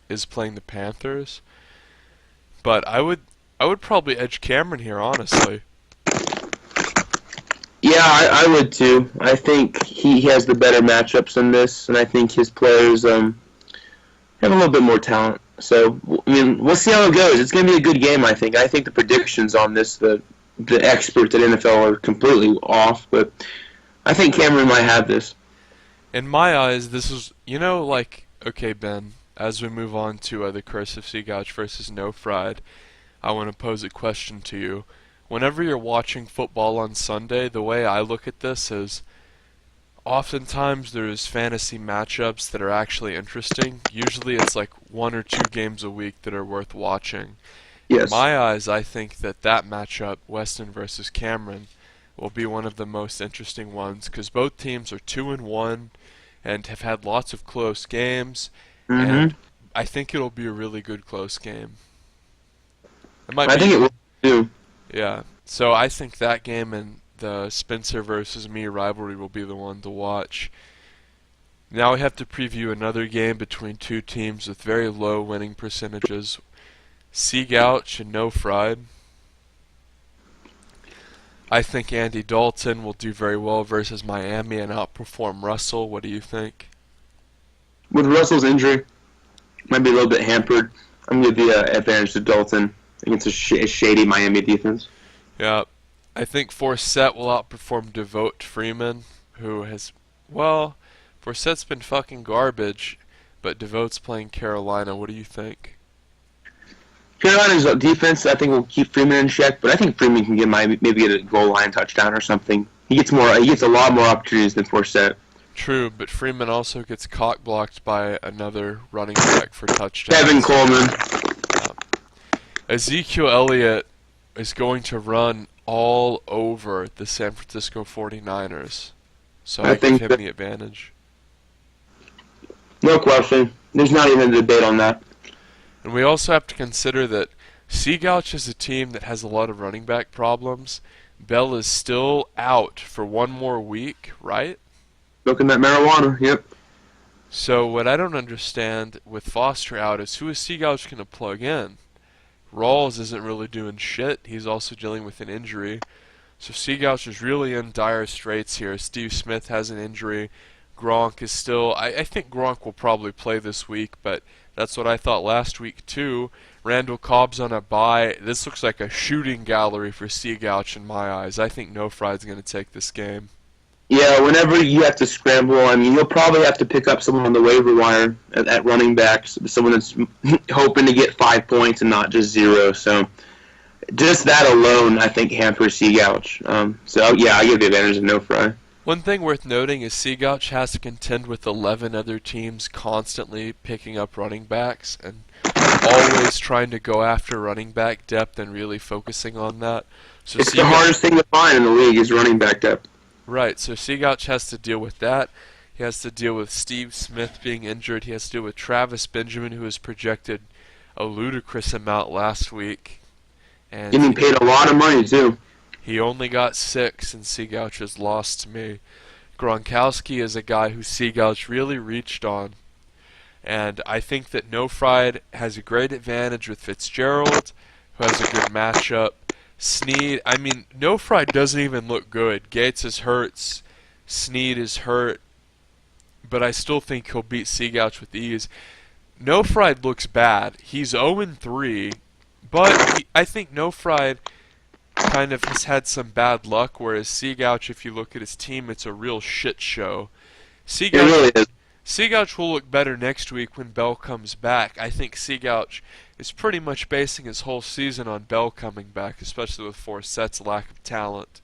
is playing the Panthers. But I would probably edge Cameron here, honestly. Yeah, I would too. I think he has the better matchups in this, and I think his players have a little bit more talent. So, I mean, we'll see how it goes. It's going to be a good game, I think. I think the predictions on this, the experts at NFL are completely off, but I think Cameron might have this. In my eyes, this is, okay, Ben, as we move on to the Curse of Seagouch versus No Fried, I want to pose a question to you. Whenever you're watching football on Sunday, the way I look at this is oftentimes there's fantasy matchups that are actually interesting. Usually it's like 1 or 2 games a week that are worth watching. Yes. In my eyes, I think that matchup, Weston versus Cameron, will be one of the most interesting ones because both teams are 2-1 and have had lots of close games, and I think it'll be a really good close game. I think it will too. Yeah, so I think that game and the Spencer versus me rivalry will be the one to watch. Now we have to preview another game between two teams with very low winning percentages. Seagouch and No Fried. I think Andy Dalton will do very well versus Miami and outperform Russell. What do you think? With Russell's injury, might be a little bit hampered. I'm going to give the advantage to Dalton against a shady Miami defense. Yeah. I think Forsett will outperform Devote Freeman, who has, Forsett's been fucking garbage, but Devote's playing Carolina. What do you think? Carolina's defense, I think, will keep Freeman in check, but I think Freeman can maybe get a goal line touchdown or something. He gets a lot more opportunities than Forsett. True, but Freeman also gets cock blocked by another running back for touchdowns. Kevin Coleman. Ezekiel Elliott is going to run all over the San Francisco 49ers. So I give him the advantage. No question. There's not even a debate on that. And we also have to consider that Seagouch is a team that has a lot of running back problems. Bell is still out for 1 more week, right? Looking at marijuana, yep. So what I don't understand with Foster out is who is Seagouch going to plug in? Rawls isn't really doing shit. He's also dealing with an injury. So Seagouch is really in dire straits here. Steve Smith has an injury. Gronk is still... I think Gronk will probably play this week, but that's what I thought last week too. Randall Cobb's on a bye. This looks like a shooting gallery for Seagouch in my eyes. I think No Fried's going to take this game. Yeah, whenever you have to scramble, I mean, you'll probably have to pick up someone on the waiver wire at running backs, someone that's hoping to get 5 points and not just 0. So just that alone, I think, hampers Seagouch. I give the advantage of No Fry. One thing worth noting is Seagouch has to contend with 11 other teams constantly picking up running backs and always trying to go after running back depth and really focusing on that. So it's the hardest thing to find in the league is running back depth. Right, so Seagouch has to deal with that. He has to deal with Steve Smith being injured. He has to deal with Travis Benjamin, who was projected a ludicrous amount last week. And getting paid a lot of money, too. He only got 6, and Seagouch has lost to me. Gronkowski is a guy who Seagouch really reached on. And I think that No Fried has a great advantage with Fitzgerald, who has a good matchup. Snead, No Fried doesn't even look good. Gates is hurt, Snead is hurt, but I still think he'll beat Seagouch with ease. No Fried looks bad. He's 0-3, but I think No Fried kind of has had some bad luck, whereas Seagouch, if you look at his team, it's a real shit show. It really is. Seagouch will look better next week when Bell comes back. I think Seagouch is pretty much basing his whole season on Bell coming back, especially with Forset's lack of talent.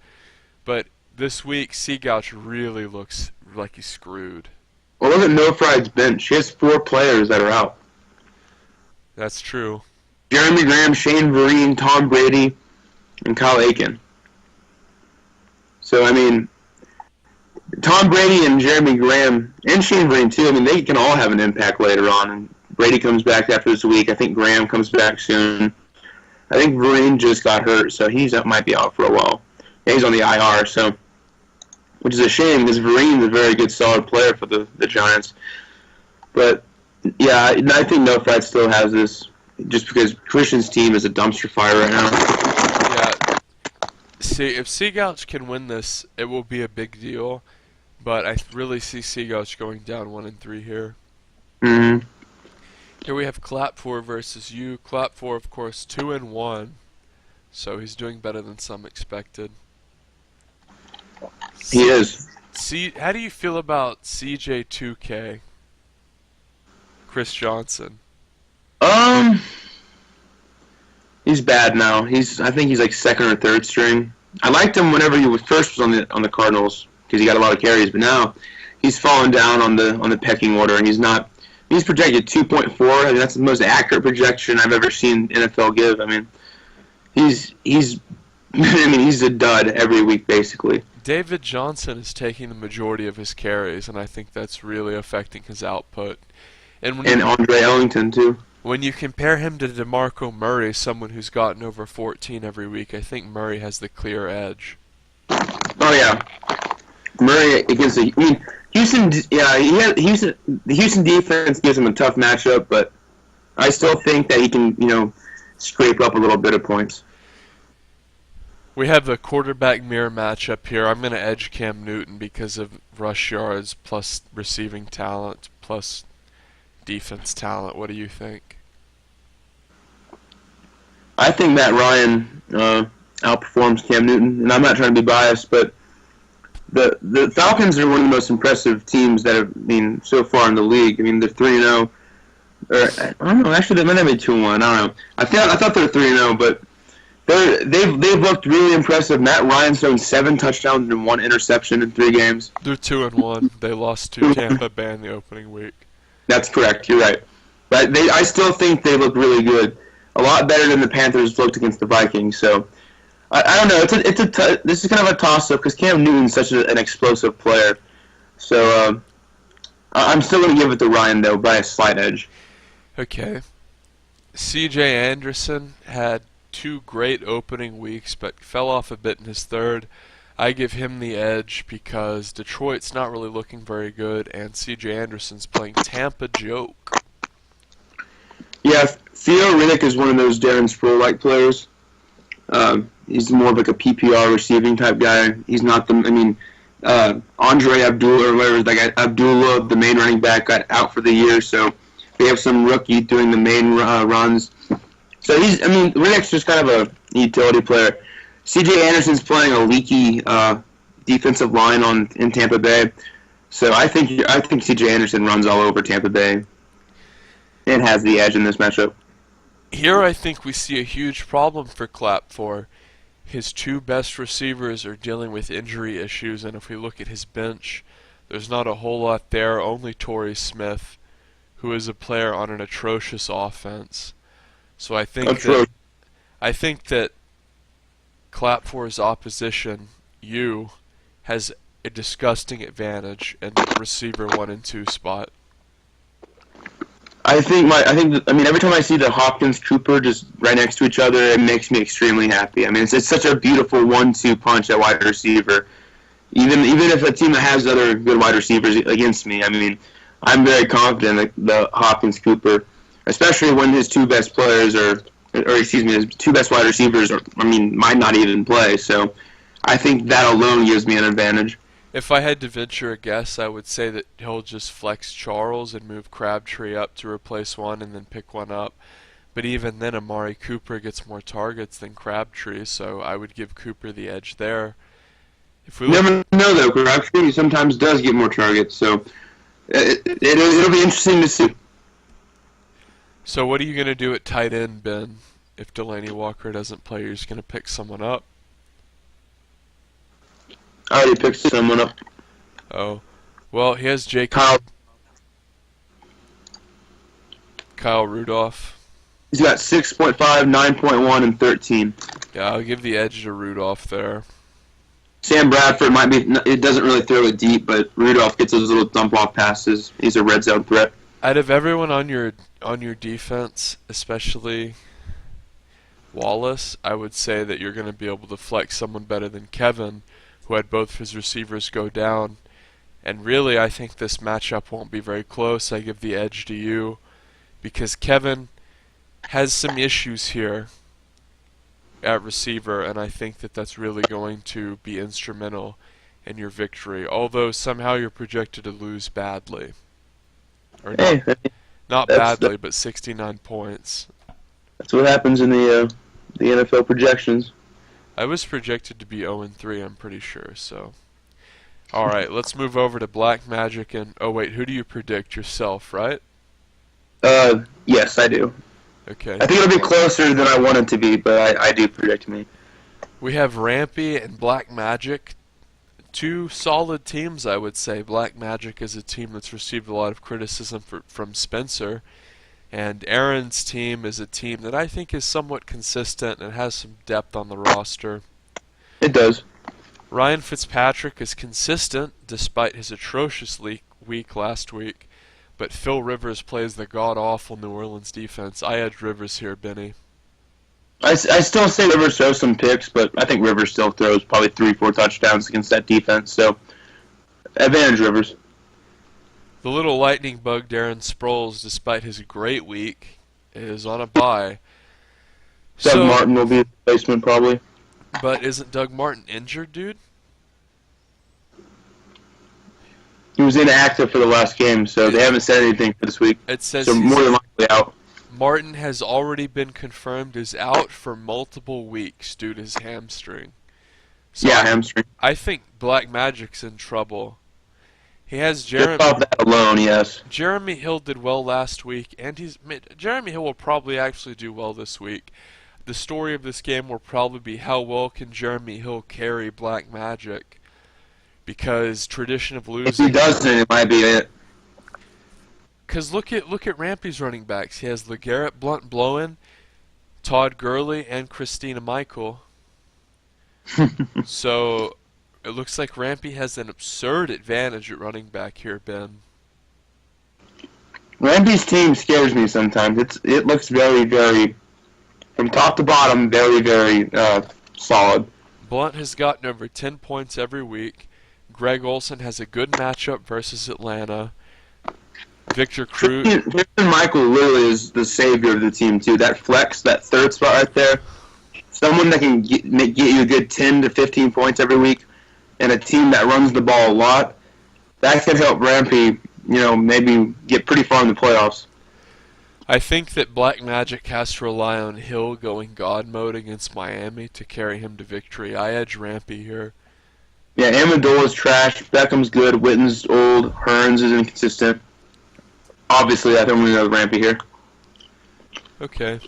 But this week, Seagouch really looks like he's screwed. Well, look at No Fried's bench. He has 4 players that are out. That's true. Jeremy Graham, Shane Vereen, Tom Brady, and Kyle Aiken. So, I mean, Tom Brady and Jeremy Graham, and Shane Vereen too, I mean, they can all have an impact later on. And Brady comes back after this week. I think Graham comes back soon. I think Vereen just got hurt, so he might be out for a while. Yeah, he's on the IR, so, which is a shame because Vereen's a very good, solid player for the Giants. But, yeah, I think No Fried still has this just because Christian's team is a dumpster fire right now. Yeah. See, if Seagouch can win this, it will be a big deal. But I really see Seagouch going down 1-3 here. Mm-hmm. Here we have Clap4 versus you. Clap4, of course, 2-1. So he's doing better than some expected. He is. How do you feel about CJ2K? Chris Johnson. He's bad now. I think he's like second or third string. I liked him whenever he first was on the Cardinals because he got a lot of carries, but now he's fallen down on the pecking order, and he's not. He's projected 2.4. I mean, that's the most accurate projection I've ever seen NFL give. I mean, he's he's a dud every week basically. David Johnson is taking the majority of his carries, and I think that's really affecting his output. And Andre Ellington too. When you compare him to DeMarco Murray, someone who's gotten over 14 every week, I think Murray has the clear edge. Oh yeah, Murray against Houston. Yeah, the Houston defense gives him a tough matchup, but I still think that he can scrape up a little bit of points. We have the quarterback mirror matchup here. I'm going to edge Cam Newton because of rush yards plus receiving talent plus defense talent. What do you think? I think Matt Ryan outperforms Cam Newton, and I'm not trying to be biased, but the Falcons are one of the most impressive teams that have been so far in the league. I mean, they're 3-0. I don't know. Actually, they might have been 2-1. I don't know. I thought they were 3-0, but they've looked really impressive. Matt Ryan's thrown 7 touchdowns and 1 interception in 3 games. They're 2-1. They lost to Tampa Bay in the opening week. That's correct. You're right. But I still think they look really good. A lot better than the Panthers looked against the Vikings. So I don't know. This is kind of a toss-up because Cam Newton's such an explosive player. So I'm still going to give it to Ryan though by a slight edge. Okay. C.J. Anderson had 2 great opening weeks, but fell off a bit in his third. I give him the edge because Detroit's not really looking very good, and C.J. Anderson's playing Tampa joke. Yeah, Theo Riddick is one of those Darren Sproul-like players. He's more of like a PPR receiving type guy. He's not Andre Abdullah or whatever, like Abdullah, the main running back, got out for the year, so they have some rookie doing the main runs. So Riddick's just kind of a utility player. C.J. Anderson's playing a leaky defensive line in Tampa Bay, so I think C.J. Anderson runs all over Tampa Bay and has the edge in this matchup. Here I think we see a huge problem for Clap4. His 2 best receivers are dealing with injury issues, and if we look at his bench, there's not a whole lot there. Only Torrey Smith, who is a player on an atrocious offense. So I think that Clap4's opposition, you, has a disgusting advantage in receiver 1 and 2 spot. Every time I see the Hopkins Cooper just right next to each other, it makes me extremely happy. I mean, it's such a beautiful 1-2 punch at wide receiver. Even if a team that has other good wide receivers against me, I mean, I'm very confident that the Hopkins Cooper, especially when his 2 best players his 2 best wide receivers might not even play. So I think that alone gives me an advantage. If I had to venture a guess, I would say that he'll just flex Charles and move Crabtree up to replace one and then pick one up. But even then, Amari Cooper gets more targets than Crabtree, so I would give Cooper the edge there. If we You look, never know, though. Crabtree sometimes does get more targets, so it'll be interesting to see. so what are you going to do at tight end, Ben? If Delaney Walker doesn't play, you're just going to pick someone up? I already picked someone up. Oh. Well, he has Kyle. Kyle Rudolph. He's got 6.5, 9.1, and 13. Yeah, I'll give the edge to Rudolph there. Sam Bradford might be. It doesn't really throw it deep, but Rudolph gets those little dump off passes. He's a red zone threat. Out of everyone on your defense, especially Wallace, I would say that you're going to be able to flex someone better than Kevin, who had both his receivers go down. And really, I think this matchup won't be very close. I give the edge to you because Kevin has some issues here at receiver, and I think that that's really going to be instrumental in your victory. Although somehow you're projected to lose badly, or not badly, but 69 points. That's what happens in the NFL projections. I was projected to be 0-3, I'm pretty sure. So, all right, let's move over to Black Magic and who do you predict yourself? Right? Yes, I do. Okay. I think it'll be closer than I want it to be, but I do predict me. We have Rampy and Black Magic, two solid teams, I would say. Black Magic is a team that's received a lot of criticism from Spencer, and Aaron's team is a team that I think is somewhat consistent and has some depth on the roster. It does. Ryan Fitzpatrick is consistent despite his atrocious week last week. But Phil Rivers plays the god-awful New Orleans defense. I edge Rivers here, Benny. I still say Rivers throws some picks, but I think Rivers still throws probably 3-4 touchdowns against that defense. So, advantage Rivers. The little lightning bug, Darren Sproles, despite his great week, is on a bye. Doug Martin will be a replacement probably. But isn't Doug Martin injured, dude? He was inactive for the last game, so they haven't said anything for this week. It says so more than likely out. Martin has already been confirmed as out for multiple weeks due to his hamstring. So yeah, hamstring. I think Black Magic's in trouble. He has Jeremy. Just off that alone, yes. Jeremy Hill did well last week, and Jeremy Hill will probably actually do well this week. The story of this game will probably be how well can Jeremy Hill carry Black Magic. Because tradition of losing. If he doesn't, it might be it. Because look at Rampy's running backs. He has LeGarrette Blunt-Blowin, Todd Gurley, and Christina Michael. So it looks like Rampy has an absurd advantage at running back here, Ben. Rampy's team scares me sometimes. It looks very, very, from top to bottom, very, very solid. Blunt has gotten over 10 points every week. Greg Olsen has a good matchup versus Atlanta. Victor Cruz. Christian Michael literally is the savior of the team, too. That flex, that third spot right there, someone that can get you a good 10 to 15 points every week, and a team that runs the ball a lot, that could help Rampy, maybe get pretty far in the playoffs. I think that Black Magic has to rely on Hill going God mode against Miami to carry him to victory. I edge Rampy here. Yeah, Amendola's trash. Beckham's good. Witten's old. Hearns is inconsistent. Obviously, I think we know Rampy here. Okay.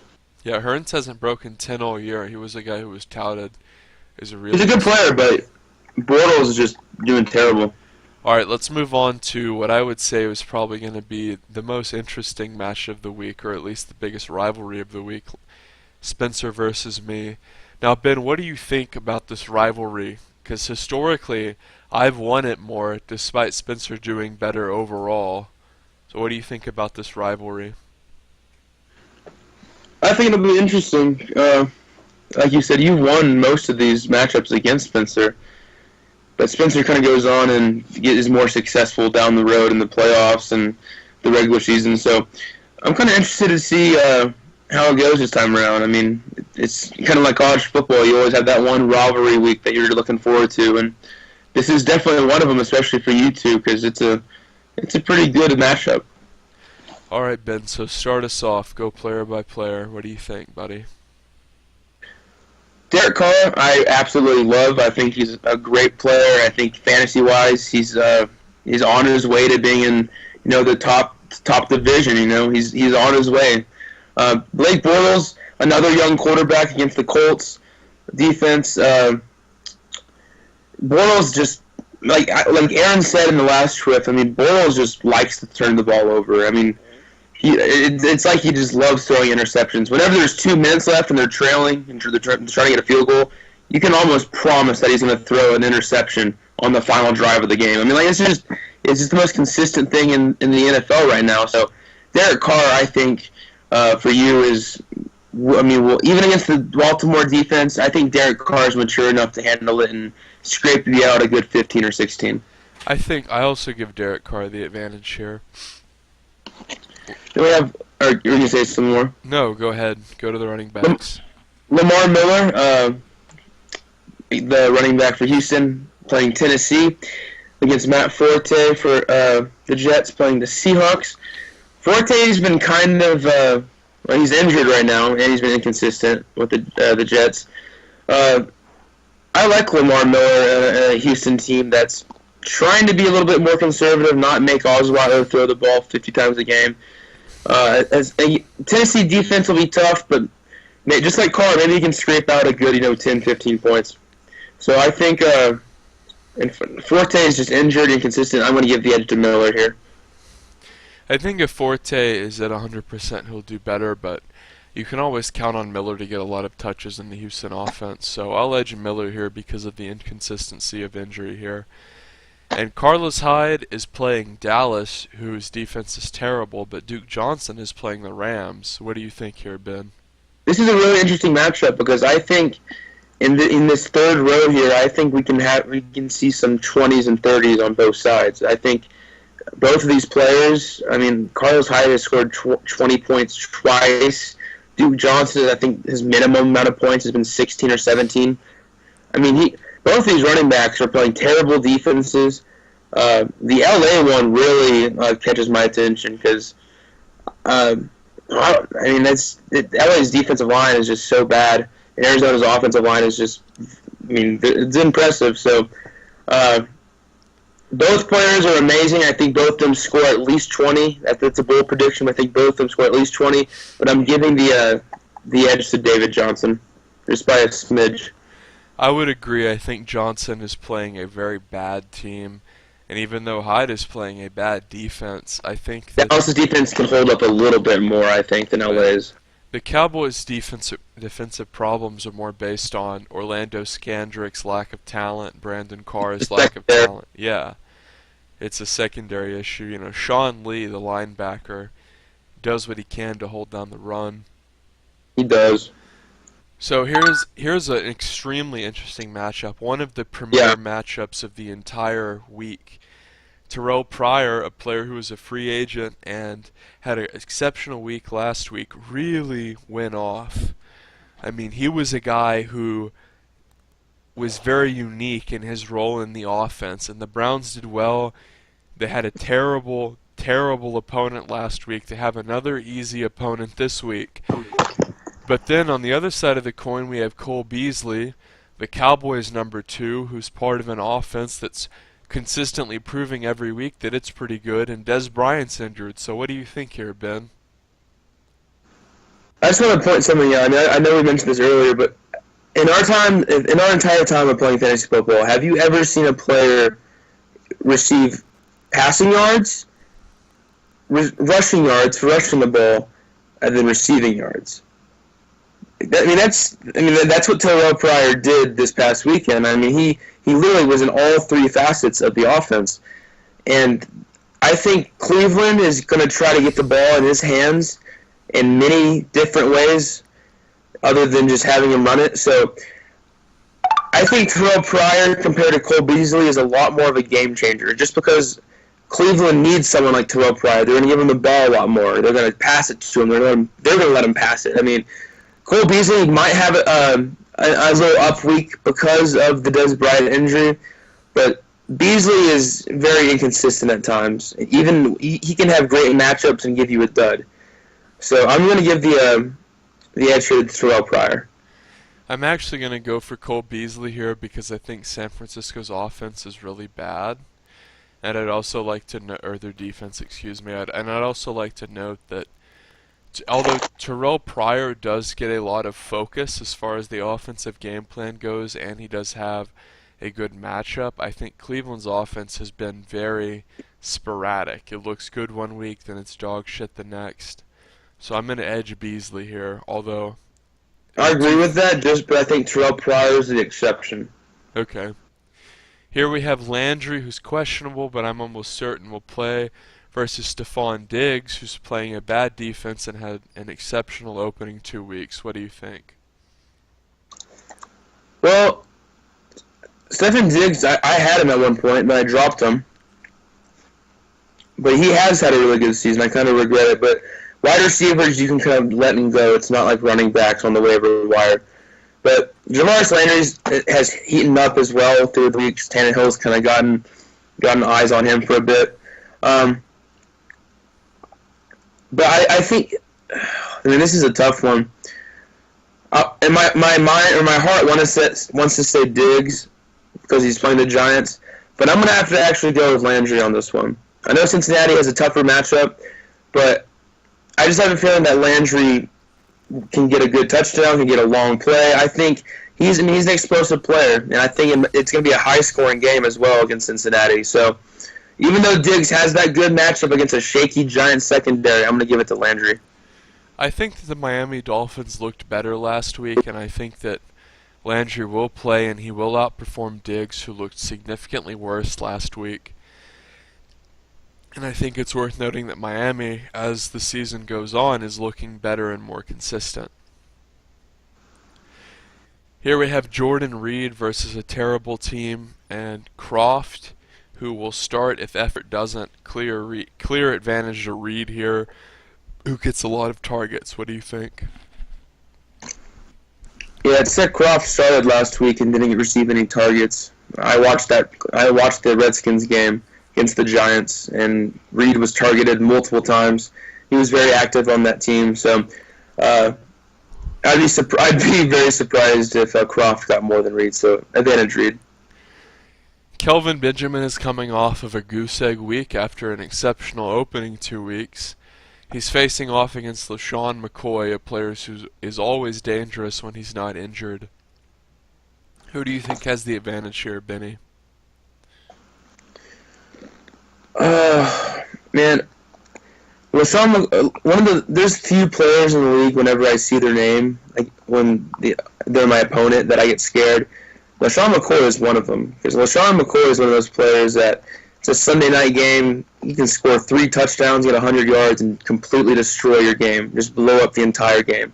Yeah, Hearns hasn't broken 10 all year. He was a guy who was touted as a real... He's a good player, but Bortles is just doing terrible. Alright, let's move on to what I would say was probably going to be the most interesting match of the week, or at least the biggest rivalry of the week. Spencer versus me. Now, Ben, what do you think about this rivalry? Because historically, I've won it more, despite Spencer doing better overall. So what do you think about this rivalry? I think it'll be interesting. Like you said, you won most of these matchups against Spencer. But Spencer kind of goes on and is more successful down the road in the playoffs and the regular season. So I'm kind of interested to see how it goes this time around. I mean, it's kind of like college football. You always have that one rivalry week that you're looking forward to, and this is definitely one of them, especially for you two, because it's a pretty good matchup. All right, Ben. So start us off. Go player by player. What do you think, buddy? Derek Carr, I absolutely love. I think he's a great player. I think fantasy-wise, he's on his way to being in the top division. He's on his way. Blake Bortles, another young quarterback against the Colts defense. Bortles just like Aaron said in the last TWIF. I mean, Bortles just likes to turn the ball over. I mean, it's like he just loves throwing interceptions. Whenever there's 2 minutes left and they're trailing and they're trying to get a field goal, you can almost promise that he's going to throw an interception on the final drive of the game. I mean, it's just the most consistent thing in the NFL right now. So Derek Carr, I think, for you is, even against the Baltimore defense, I think Derek Carr is mature enough to handle it and scrape you out a good 15 or 16. I think I also give Derek Carr the advantage here. Do we have? Or you're going to say some more? No, go ahead. Go to the running backs. Lamar Miller, the running back for Houston, playing Tennessee against Matt Forte for the Jets, playing the Seahawks. Forte's been kind of he's injured right now, and he's been inconsistent with the Jets. I like Lamar Miller, a Houston team that's trying to be a little bit more conservative, not make Osweiler throw the ball 50 times a game. As a Tennessee defense will be tough, but just like Carr, maybe he can scrape out a good 10, 15 points. So I think Forte is just injured, inconsistent. I'm going to give the edge to Miller here. I think if Forte is at 100%, he'll do better, but you can always count on Miller to get a lot of touches in the Houston offense. So I'll edge Miller here because of the inconsistency of injury here. And Carlos Hyde is playing Dallas, whose defense is terrible, but Duke Johnson is playing the Rams. What do you think here, Ben? This is a really interesting matchup because I think in this third row here, I think we can see some 20s and 30s on both sides. I think both of these players, Carlos Hyde has scored 20 points twice. Duke Johnson, I think his minimum amount of points has been 16 or 17. Both these running backs are playing terrible defenses. The LA one really catches my attention because, LA's defensive line is just so bad, and Arizona's offensive line is just, it's impressive. So, both players are amazing. I think both of them score at least 20. That's a bold prediction. I think both of them score at least 20, but I'm giving the edge to David Johnson, just by a smidge. I would agree. I think Johnson is playing a very bad team, and even though Hyde is playing a bad defense, I think that Dallas' defense can hold up a little bit more, I think, than LA's. The Cowboys' defensive problems are more based on Orlando Scandrick's lack of talent, Brandon Carr's lack of talent. Yeah, it's a secondary issue. Sean Lee, the linebacker, does what he can to hold down the run. He does. So here's an extremely interesting matchup, one of the premier matchups of the entire week. Terrell Pryor, a player who was a free agent and had an exceptional week last week, really went off. He was a guy who was very unique in his role in the offense, and the Browns did well. They had a terrible, terrible opponent last week. They have another easy opponent this week. But then on the other side of the coin, we have Cole Beasley, the Cowboys' number 2, who's part of an offense that's consistently proving every week that it's pretty good, and Dez Bryant's injured. So what do you think here, Ben? I just want to point something out. I know we mentioned this earlier, but in our entire time of playing fantasy football, have you ever seen a player receive passing yards, rushing yards for rushing the ball, and then receiving yards? That's what Terrell Pryor did this past weekend. He literally was in all three facets of the offense. And I think Cleveland is going to try to get the ball in his hands in many different ways other than just having him run it. So I think Terrell Pryor compared to Cole Beasley is a lot more of a game changer just because Cleveland needs someone like Terrell Pryor. They're going to give him the ball a lot more. They're going to pass it to him. They're going to let him pass it. Cole Beasley might have a little up week because of the Dez Bryant injury, but Beasley is very inconsistent at times. Even he can have great matchups and give you a dud. So I'm going to give the edge here to Terrell Pryor. I'm actually going to go for Cole Beasley here because I think San Francisco's offense is really bad. And I'd also like to note, or their defense, excuse me, and I'd also like to note that although Terrell Pryor does get a lot of focus as far as the offensive game plan goes, and he does have a good matchup, I think Cleveland's offense has been very sporadic. It looks good one week, then it's dog shit the next. So I'm going to edge Beasley here, although... I agree with that, but I think Terrell Pryor is the exception. Okay. Here we have Landry, who's questionable, but I'm almost certain will play, versus Stephon Diggs, who's playing a bad defense and had an exceptional opening 2 weeks. What do you think? Well, Stephon Diggs, I had him at one point, but I dropped him. But he has had a really good season. I kind of regret it. But wide receivers, you can kind of let them go. It's not like running backs on the waiver wire. But Jamaris Landry has heated up as well through the weeks. Tannehill's kind of gotten eyes on him for a bit. But I think, this is a tough one. And my mind or my heart wants to say Diggs because he's playing the Giants, but I'm going to have to actually go with Landry on this one. I know Cincinnati has a tougher matchup, but I just have a feeling that Landry can get a good touchdown, can get a long play. I think he's an explosive player, and I think it's going to be a high-scoring game as well against Cincinnati. So even though Diggs has that good matchup against a shaky Giants secondary, I'm going to give it to Landry. I think that the Miami Dolphins looked better last week, and I think that Landry will play and he will outperform Diggs, who looked significantly worse last week. And I think it's worth noting that Miami, as the season goes on, is looking better and more consistent. Here we have Jordan Reed versus a terrible team, and Croft, who will start if effort doesn't. Clear advantage to Reed here, who gets a lot of targets. What do you think? Yeah, it said Croft started last week and didn't receive any targets. I watched the Redskins game against the Giants, and Reed was targeted multiple times. He was very active on that team, so I'd be very surprised if Croft got more than Reed. So advantage Reed. Kelvin Benjamin is coming off of a goose egg week after an exceptional opening 2 weeks. He's facing off against LaShawn McCoy, a player who is always dangerous when he's not injured. Who do you think has the advantage here, Benny? Man, LaShawn, there's few players in the league whenever I see their name, like when they're my opponent, that I get scared. LaShawn McCoy is one of them, because LaShawn McCoy is one of those players that it's a Sunday night game. He can score 3 touchdowns, get 100 yards, and completely destroy your game, just blow up the entire game.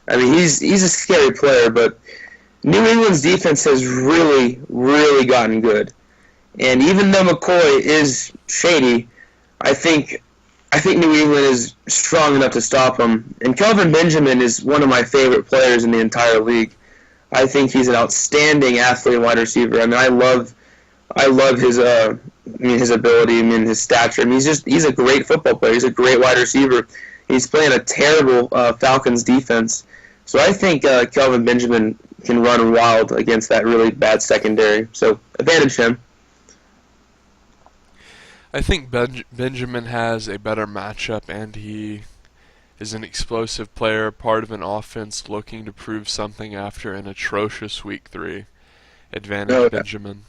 I mean, he's a scary player, but New England's defense has really, really gotten good. And even though McCoy is shady, I think New England is strong enough to stop him. And Kelvin Benjamin is one of my favorite players in the entire league. I think he's an outstanding athlete and wide receiver. I mean, I love his his ability, his stature. He's a great football player. He's a great wide receiver. He's playing a terrible Falcons defense. So I think Kelvin Benjamin can run wild against that really bad secondary. So advantage him. I think Benjamin has a better matchup, and he is an explosive player, part of an offense looking to prove something after an atrocious Week 3. Advantage Benjamin.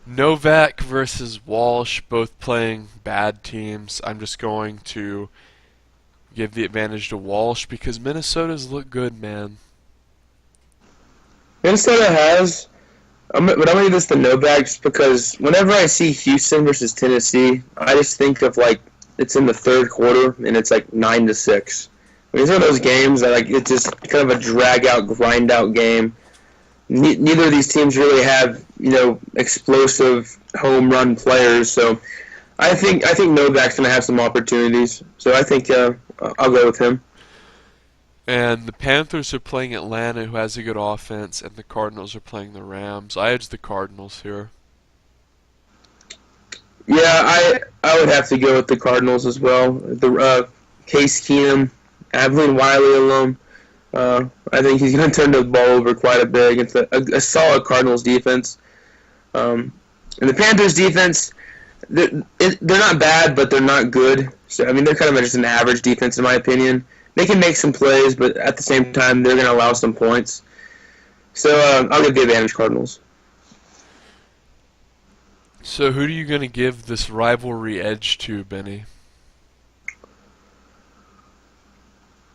Novak versus Walsh, both playing bad teams. I'm just going to give the advantage to Walsh because Minnesota's look good, man. Minnesota has, but I'm going to give this to Novak just because whenever I see Houston versus Tennessee, I just think of it's in the third quarter and it's 9-6. These are those games that it's just kind of a drag-out, grind-out game. Neither of these teams really have explosive home run players, so I think Novak's going to have some opportunities. So I think I'll go with him. And the Panthers are playing Atlanta, who has a good offense, and the Cardinals are playing the Rams. I edge the Cardinals here. Yeah, I would have to go with the Cardinals as well. The Case Keenum, Evelyn Wiley alone. I think he's going to turn the ball over quite a bit against a solid Cardinals defense. And the Panthers defense, they're not bad, but they're not good. So I mean, they're kind of just an average defense in my opinion. They can make some plays, but at the same time, they're going to allow some points. So I'll give the advantage Cardinals. So who are you going to give this rivalry edge to, Benny?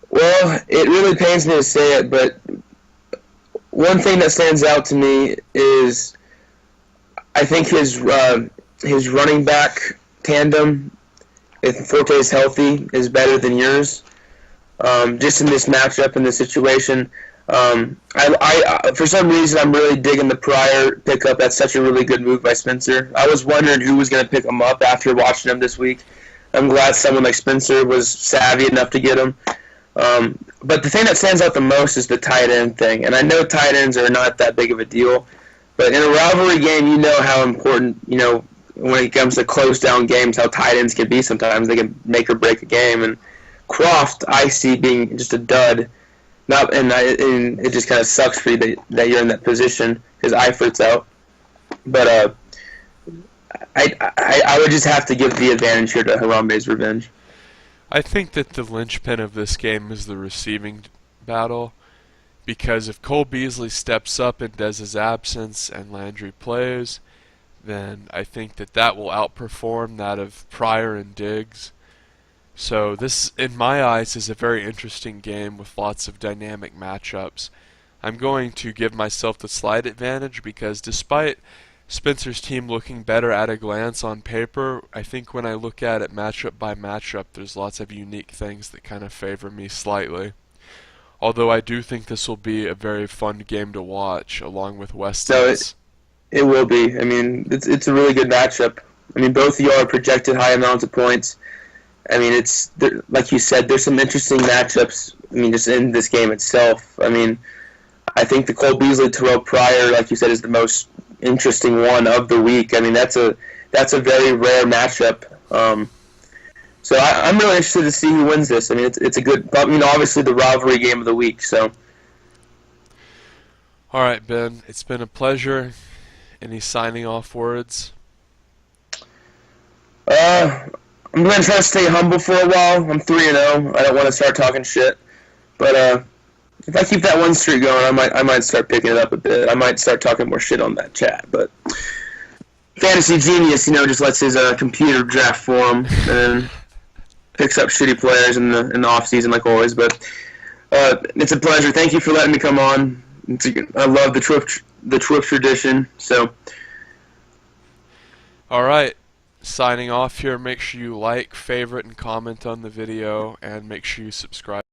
Well, it really pains me to say it, but one thing that stands out to me is I think his running back tandem, if Forte is healthy, is better than yours. Just in this matchup, in this situation, I for some reason I'm really digging the Pryor pickup. That's such a really good move by Spencer. I was wondering who was going to pick him up after watching him this week. I'm glad someone like Spencer was savvy enough to get him. But the thing that stands out the most is the tight end thing. And I know tight ends are not that big of a deal, but in a rivalry game, you know how important, when it comes to close down games, how tight ends can be sometimes. They can make or break a game. And Croft, I see being just a dud. And it just kind of sucks for you that you're in that position because Eifert's out. But I would just have to give the advantage here to Harambe's revenge. I think that the linchpin of this game is the receiving battle, because if Cole Beasley steps up in Dez's absence and Landry plays, then I think that will outperform that of Pryor and Diggs. So this, in my eyes, is a very interesting game with lots of dynamic matchups. I'm going to give myself the slight advantage because despite Spencer's team looking better at a glance on paper, I think when I look at it matchup by matchup, there's lots of unique things that kind of favor me slightly. Although I do think this will be a very fun game to watch, along with Weston's. No, it will be. I mean, it's a really good matchup. I mean, both of you are projected high amounts of points. I mean, like you said, there's some interesting matchups. I mean, just in this game itself. I mean, I think the Cole Beasley Terrell Pryor, like you said, is the most interesting one of the week. I mean, that's a very rare matchup. So I'm really interested to see who wins this. I mean, it's a good. I mean, obviously the rivalry game of the week. So. All right, Ben. It's been a pleasure. Any signing off words? I'm going to try to stay humble for a while. I'm 3-0. I don't want to start talking shit. But if I keep that one streak going, I might start picking it up a bit. I might start talking more shit on that chat. But Fantasy Genius, just lets his computer draft for him and then picks up shitty players in the off season like always. But it's a pleasure. Thank you for letting me come on. I love the TWIF tradition. So. All right. Signing off here. Make sure you like, favorite, and comment on the video, and make sure you subscribe.